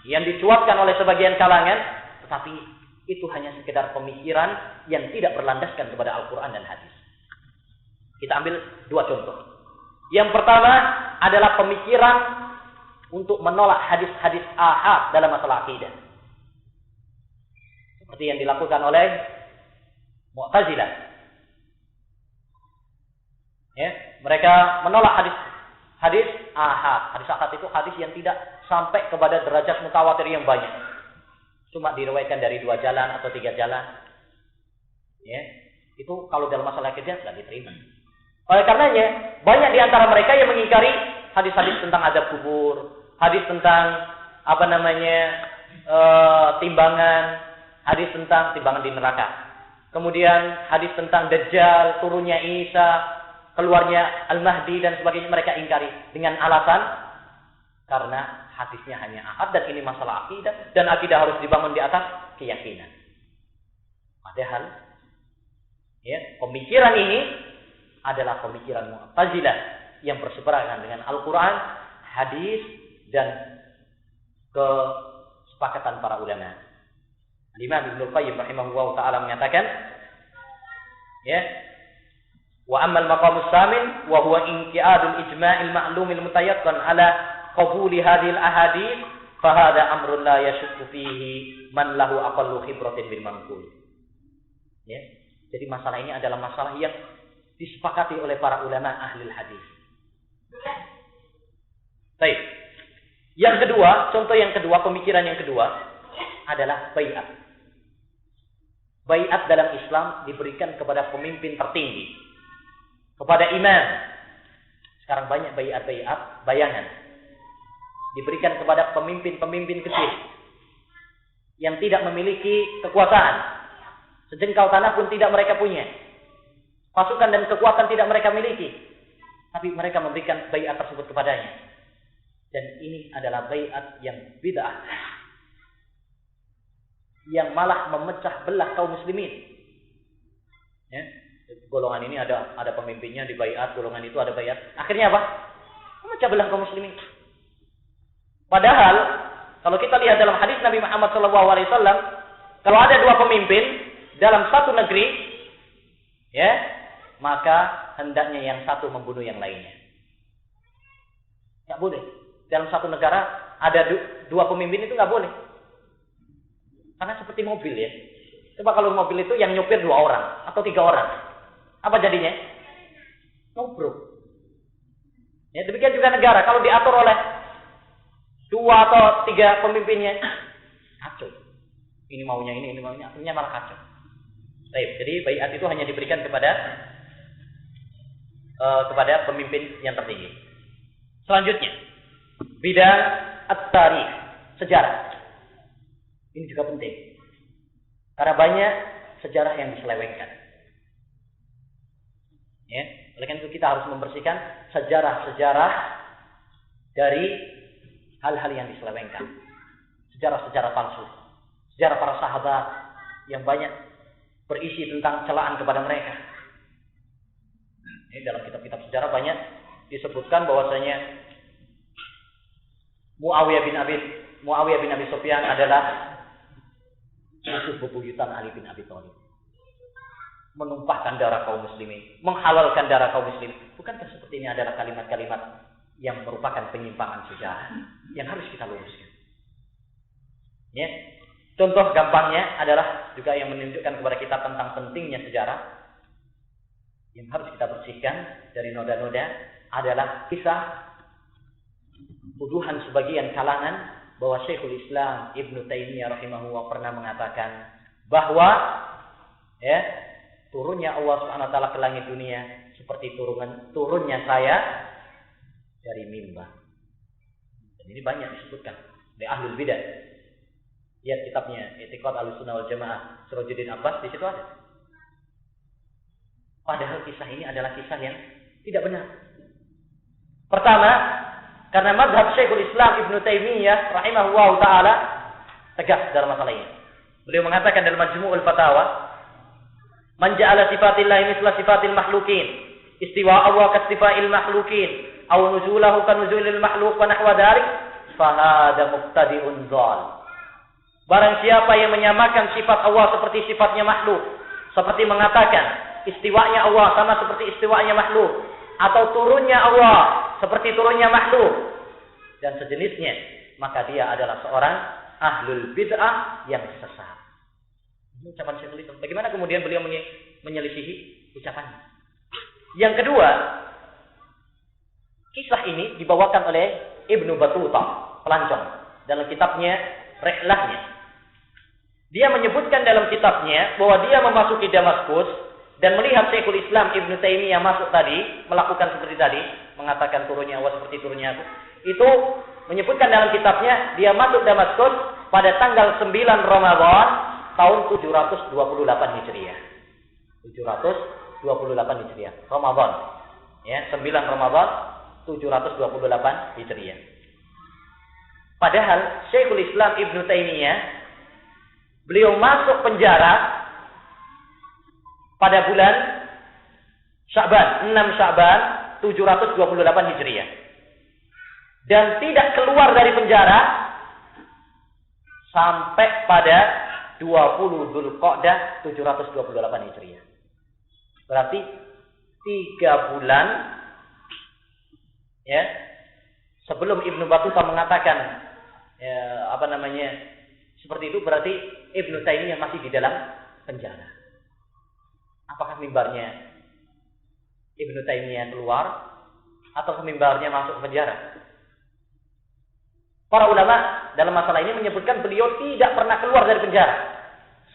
yang dicuatkan oleh sebagian kalangan, tetapi itu hanya sekedar pemikiran yang tidak berlandaskan kepada Al-Quran dan hadis. Kita ambil 2 contoh. Yang pertama adalah pemikiran untuk menolak hadis-hadis ahad dalam masalah akidah. Seperti yang dilakukan oleh Mu'tazilah. Ya, mereka menolak hadis ahad. Hadis ahad itu hadis yang tidak sampai kepada derajat mutawatir yang banyak. Cuma diriwayatkan dari 2 jalan atau 3 jalan. Ya, itu kalau dalam masalah akidah tidak diterima. Oleh karenanya, banyak di antara mereka yang mengingkari hadis-hadis tentang azab kubur, hadis tentang timbangan, hadis tentang timbangan di neraka. Kemudian hadis tentang Dajjal, turunnya Isa, keluarnya Al-Mahdi dan sebagainya mereka ingkari dengan alasan karena hadisnya hanya ahad dan ini masalah akidah dan akidah harus dibangun di atas keyakinan. Padahal ya, pemikiran ini adalah pemikiran Mu'tazilah yang berseberangan dengan Al-Quran, hadis dan kesepakatan para ulama. Imam Ibnu Qayyim rahimahullah taala mengatakan, ya, wa ammal maqamus samin wa huwa inqiadul ijma'il ma'lumil mutayaqqan ala qabuli hadhil ahadits fa hadha amrun la yashukku fihi man lahu aqallu khibratin bil manqul. Ya. Jadi masalah ini adalah masalah yang disepakati oleh para ulama ahli hadis. Baik. Yang kedua, contoh yang kedua, pemikiran yang kedua adalah bai'at. Bai'at dalam Islam diberikan kepada pemimpin tertinggi, kepada imam. Sekarang banyak bai'at bayangan. Diberikan kepada pemimpin-pemimpin kecil yang tidak memiliki kekuasaan. Sejengkal tanah pun tidak mereka punya. Pasukan dan kekuatan tidak mereka miliki. Tapi mereka memberikan bai'at tersebut kepadanya. Dan ini adalah bai'at yang bid'ah. Yang malah memecah belah kaum muslimin. Ya, golongan ini ada pemimpinnya di bai'at, golongan itu ada bai'at. Akhirnya apa? Memecah belah kaum muslimin. Padahal kalau kita lihat dalam hadis Nabi Muhammad SAW, kalau ada dua pemimpin dalam satu negeri, ya, maka hendaknya yang satu membunuh yang lainnya. Nggak boleh. Dalam satu negara ada dua pemimpin itu nggak boleh. Karena seperti mobil ya. Coba kalau mobil itu yang nyopir 2 orang atau 3 orang. Apa jadinya? Nubruk. Ya, demikian juga negara. Kalau diatur oleh 2 atau 3 pemimpinnya, kacau. Ini maunya ini maunya. Akhirnya malah kacau. Baik, jadi bai'at itu hanya diberikan kepada pemimpin yang tertinggi. Selanjutnya, bidang at-tarikh, sejarah. Ini juga penting. Karena banyak sejarah yang diselewengkan. Ya, oleh karena itu kita harus membersihkan sejarah-sejarah dari hal-hal yang diselewengkan. Sejarah-sejarah palsu. Sejarah para sahabat yang banyak berisi tentang celaan kepada mereka. Ini dalam kitab-kitab sejarah banyak disebutkan bahwasanya Muawiyah bin Abi Sufyan adalah musuh bebuyutan Ali bin Abi Thalib. Menumpahkan darah kaum muslimin, menghalalkan darah kaum muslimin. Bukankah seperti ini adalah kalimat-kalimat yang merupakan penyimpangan sejarah yang harus kita luruskan? Ya. Contoh gampangnya adalah juga yang menunjukkan kepada kita tentang pentingnya sejarah yang harus kita bersihkan dari noda-noda adalah kisah tuduhan sebagian kalangan bahwa Syekhul Islam Ibnu Taimiyah rahimahullah pernah mengatakan bahwa ya, turunnya Allah Subhanahu wa taala ke langit dunia seperti turunnya saya dari mimbar. Dan ini banyak disebutkan oleh ahlul bidah. Lihat kitabnya I'tiqad Ahlussunnah wal Jamaah Sirajuddin Abbas, di situ ada. Padahal kisah ini adalah kisah yang tidak benar. Pertama, karena mazhab Syekhul Islam Ibnu Taimiyah rahimahullah taala tegas dalam masalah ini. Beliau mengatakan dalam Majmu'ul Fatawa, "Man ja'ala sifatillahi mithla sifatil makhluqin, istiwa Allah ka istifa'il makhluqin, aw nuzulahu ka nuzulil makhluq wa nahwa dzalik, fa hadza mubtadi'un dhal." Barang siapa yang menyamakan sifat Allah seperti sifatnya makhluk, seperti mengatakan istiwanya Allah sama seperti istiwanya makhluk, atau turunnya Allah seperti turunnya makhluk dan sejenisnya, maka dia adalah seorang ahlul bid'ah yang sesat. Ini ucapan Syekhul Islam. Bagaimana kemudian beliau menyelisihi ucapannya? Yang kedua, kisah ini dibawakan oleh Ibnu Battutah, pelancong, dalam kitabnya Rihlahnya. Dia menyebutkan dalam kitabnya bahwa dia memasuki Damaskus dan melihat Syekhul Islam Ibnu Taimiyah masuk tadi, melakukan seperti tadi, mengatakan turunnya Allah seperti turunnya aku. Itu menyebutkan dalam kitabnya, dia masuk Damaskus pada tanggal 9 Ramadan tahun 728 Hijriah. 728 Hijriah. Ramadan. Ya, 9 Ramadan 728 Hijriah. Padahal Syekhul Islam Ibnu Taimiyah, beliau masuk penjara pada bulan Sya'ban, 6 Sya'ban 728 Hijriah. Dan tidak keluar dari penjara sampai pada 20 Dzulqa'dah 728 Hijriah. Berarti 3 bulan ya sebelum Ibnu Battuta mengatakan seperti itu, berarti Ibnu Taimiyah masih di dalam penjara. Apakah mimbarnya Ibnu Taimiyah keluar atau mimbarnya masuk penjara? Para ulama dalam masalah ini menyebutkan beliau tidak pernah keluar dari penjara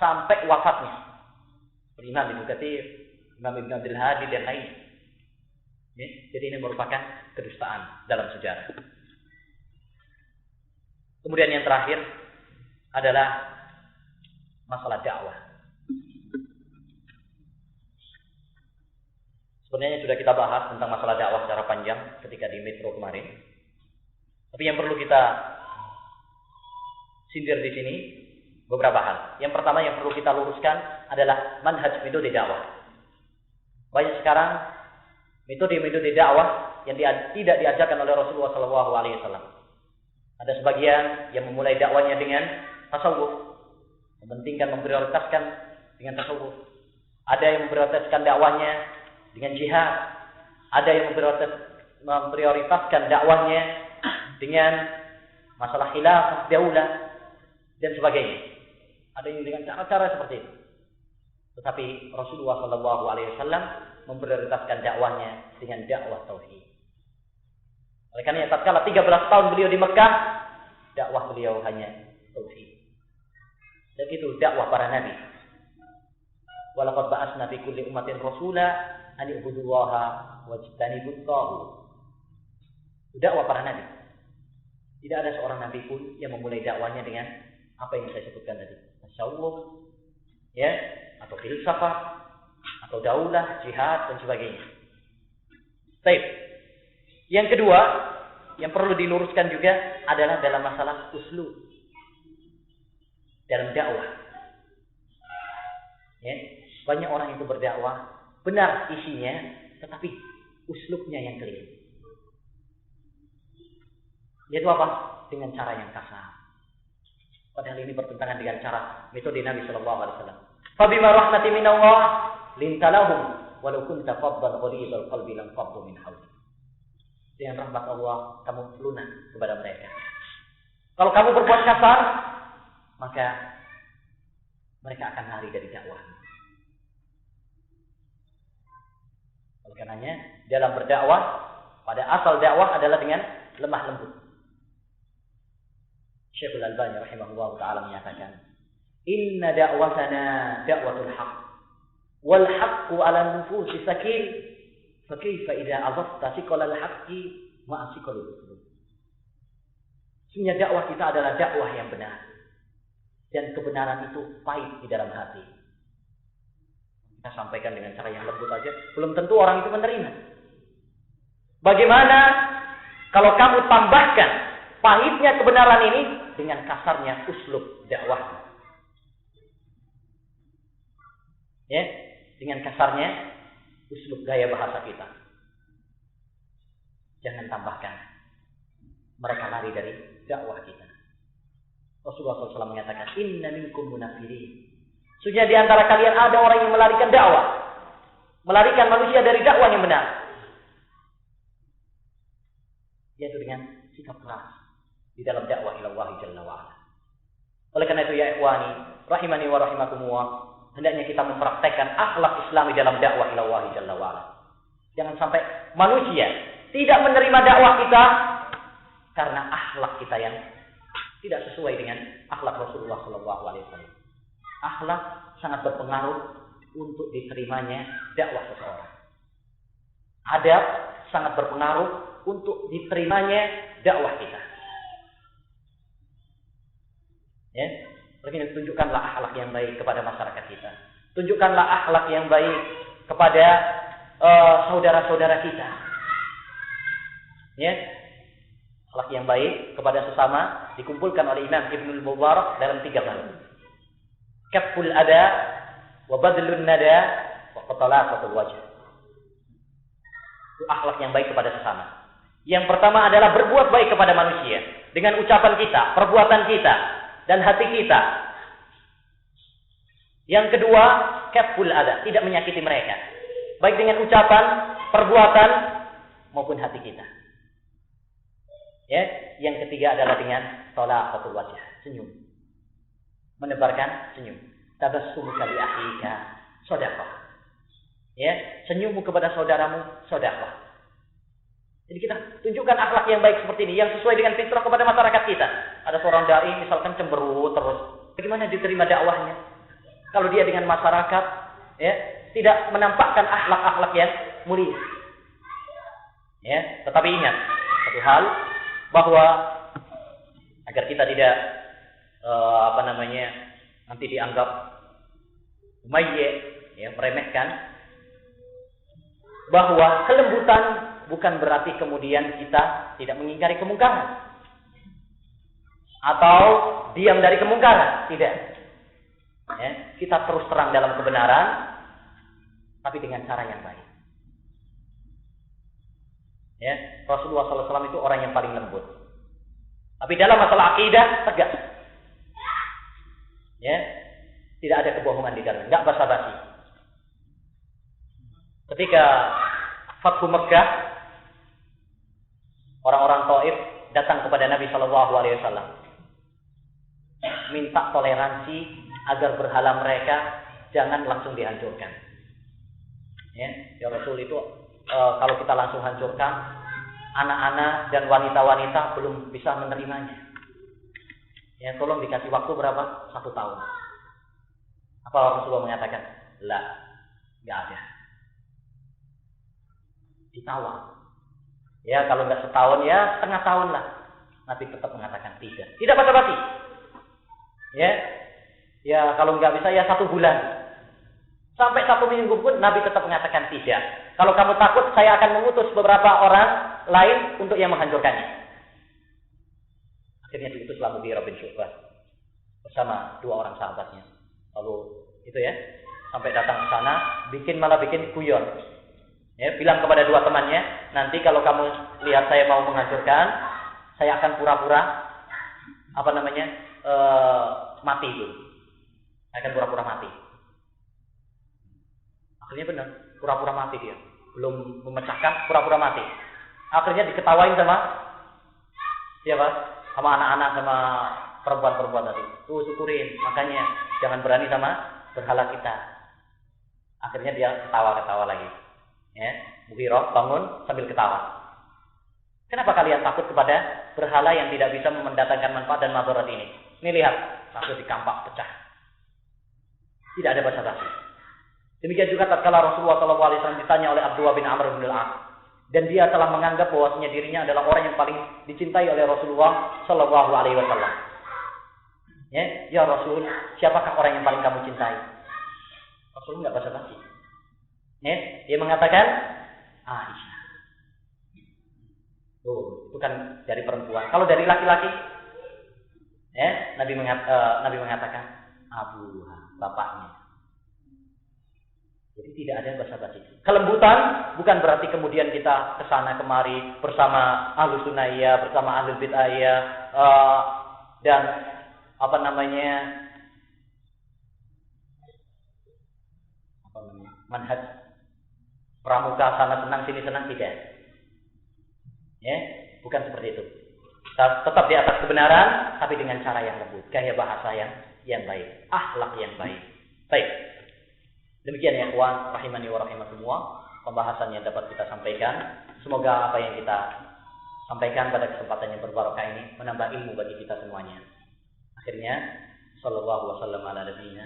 sampai wafatnya. Imam Ibnu Katsir, Imam Ibnu Abdul Hadi dan lainnya. Ya, jadi ini merupakan kedustaan dalam sejarah. Kemudian yang terakhir adalah masalah dakwah. Sebenarnya sudah kita bahas tentang masalah dakwah secara panjang ketika di Metro kemarin. Tapi yang perlu kita sindir di sini beberapa hal. Yang pertama yang perlu kita luruskan adalah manhaj metode dakwah. Banyak sekarang metode-metode dakwah yang tidak diajarkan oleh Rasulullah SAW. Ada sebagian yang memulai dakwanya dengan tasawuf, mementingkan, memprioritaskan dengan tasawuf. Ada yang memprioritaskan dakwanya dengan jihad. Ada yang memprioritaskan dakwanya dengan masalah khilafah, daulah dan sebagainya. Ada yang dengan cara-cara seperti itu. Tetapi Rasulullah SAW memprioritaskan dakwanya dengan dakwah tauhid. Oleh karena tatkala 13 tahun beliau di Mekah, dakwah beliau hanya tauhid. Dan itu dakwah para nabi. Walaqad ba'atsna fi kulli ummatin rasula an i'budullaha wajtanibut taghut. Dakwah para nabi. Tidak ada seorang nabi pun yang memulai dakwanya dengan apa yang saya sebutkan tadi. Tasawuf, ya, atau filsafat, atau daulah, jihad dan sebagainya. Baik. Yang kedua, yang perlu diluruskan juga adalah dalam masalah uslub dalam dakwah. Ya, banyak orang itu berdakwah benar isinya, tetapi uslubnya yang keliru. Yaitu apa? Dengan cara yang kasar. Padahal ini bertentangan dengan cara metode Nabi Shallallahu Alaihi Wasallam. Fabima rahmati minallah lintalahum walau kunta faddan ghalidhal qalbi lam faddu min hawlik. Dengan rahmat Allah kamu lunak kepada mereka. Kalau kamu berbuat kasar, maka mereka akan lari dari dakwah. Oleh karenanya dalam berdakwah, pada asal dakwah adalah dengan lemah lembut. Syekhul Albani rahimahullah ta'ala menyatakan, inna da'watana da'watul haqq wal haqqu ala nufusi sakil. Fakaifa idza azafta siqalal haqqi ma'a siqalil usul. Sesungguhnya dakwah kita adalah dakwah yang benar. Dan kebenaran itu pahit di dalam hati. Kita sampaikan dengan cara yang lembut aja, belum tentu orang itu menerima. Bagaimana kalau kamu tambahkan pahitnya kebenaran ini dengan kasarnya uslub dakwah? Ya, dengan kasarnya uslub gaya bahasa kita. Jangan tambahkan mereka lari dari dakwah kita. Rasulullah SAW menyatakan, inna minkum munafirin. Sesungguhnya di antara kalian ada orang yang melarikan dakwah, melarikan manusia dari dakwah yang benar, yaitu dengan sikap keras di dalam dakwah ila Allah Jalla wa Ala. Oleh karena itu ya ikhwani rahimani wa rahimakumullah, hendaknya kita mempraktekkan akhlak Islami dalam dakwah ila Allah Jalla wa Ala. Jangan sampai manusia tidak menerima dakwah kita karena akhlak kita yang tidak sesuai dengan akhlak Rasulullah SAW. Akhlak sangat berpengaruh untuk diterimanya dakwah seseorang. Adab sangat berpengaruh untuk diterimanya dakwah kita. Ya, begini, tunjukkanlah akhlak yang baik kepada masyarakat kita. Tunjukkanlah akhlak yang baik kepada saudara-saudara kita. Ya, akhlak yang baik kepada sesama dikumpulkan oleh Imam Ibnul Mubarak dalam 3 bab. Kafful ada, wa badlun nada, wa qatalaqatul wajh. Itu akhlak yang baik kepada sesama. Yang pertama adalah berbuat baik kepada manusia dengan ucapan kita, perbuatan kita, dan hati kita. Yang kedua, kafful ada, tidak menyakiti mereka, baik dengan ucapan, perbuatan maupun hati kita. Ya, yang ketiga adalah dengan talaqatul wajh, senyum. Menebarkan senyum. Tabassumuka li akhika shadaqah. Ya, senyummu kepada saudaramu sedekah. Jadi kita tunjukkan akhlak yang baik seperti ini yang sesuai dengan fitrah kepada masyarakat kita. Ada seorang dai misalkan cemberut terus, bagaimana diterima dakwahnya? Kalau dia dengan masyarakat ya, tidak menampakkan akhlak-akhlak yang mulia. Ya, tetapi ingat satu hal, bahwa agar kita tidak nanti dianggap meremehkan, bahwa kelembutan bukan berarti kemudian kita tidak mengingkari kemungkaran atau diam dari kemungkaran, tidak. Ya, kita terus terang dalam kebenaran, tapi dengan cara yang baik. Ya, Rasulullah SAW itu orang yang paling lembut. Tapi dalam masalah akidah tegas. Ya, tidak ada kebohongan di dalam, enggak basa-basi. Ketika Fathu Mekkah, orang-orang Taif datang kepada Nabi SAW, minta toleransi agar berhala mereka jangan langsung dihancurkan. Ya Rasul itu kalau kita langsung hancurkan, anak-anak dan wanita-wanita belum bisa menerimanya. Ya, tolong dikasih waktu berapa? 1 tahun. Apa Rasulullah mengatakan? Lah, nggak ada. Ditawar. Ya, kalau nggak setahun ya setengah tahun lah. Nabi tetap mengatakan tidak. Tidak basa-basi. Ya kalau nggak bisa ya 1 bulan. Sampai 1 minggu pun Nabi tetap mengatakan tidak. Kalau kamu takut, saya akan mengutus beberapa orang lain untuk yang menghancurkannya. Akhirnya diutuslah Mughirah bin Syu'bah bersama 2 orang sahabatnya. Lalu itu ya, sampai datang ke sana, malah bikin guyon. Ya, bilang kepada 2 temannya, nanti kalau kamu lihat saya mau menghancurkan, saya akan pura-pura mati dulu. Saya akan pura-pura mati. Akhirnya benar, pura-pura mati dia. Belum memecahkan, pura-pura mati. Akhirnya diketawain sama siapa? Sama anak-anak, sama perempuan-perempuan tadi. Tuh syukurin, makanya jangan berani sama berhala kita. Akhirnya dia ketawa-ketawa lagi. Ya, Mughirah bangun sambil ketawa. Kenapa kalian takut kepada berhala yang tidak bisa mendatangkan manfaat dan madarat ini? Ini lihat, langsung dikampak pecah. Tidak ada basa-basi. Demikian juga tatkala Rasulullah SAW ditanya oleh Abdullah bin Amr bin al-As, dan dia telah menganggap bahwasanya dirinya adalah orang yang paling dicintai oleh Rasulullah SAW. Ya Rasul, siapakah orang yang paling kamu cintai? Rasul nggak basa-basi. Dia mengatakan Aisyah. Itu kan dari perempuan. Kalau dari laki-laki, Nabi mengatakan Abuha, bapaknya. Jadi tidak ada basa-basi. Kelembutan bukan berarti kemudian kita kesana kemari bersama Ahlus Sunnahiyah, bersama Ahlul Bid'ahiyah, dan manhaj pramuka sana senang sini senang, tidak. Ya, bukan seperti itu. Tetap di atas kebenaran, tapi dengan cara yang lembut, gaya bahasa yang baik, akhlak yang baik. Baik. Demikian ya ikhwan rahimani wa rahimakumullah, pembahasan yang dapat kita sampaikan. Semoga apa yang kita sampaikan pada kesempatan yang berbarokah ini menambah ilmu bagi kita semuanya. Akhirnya sallallahu wasallam ala nabiyina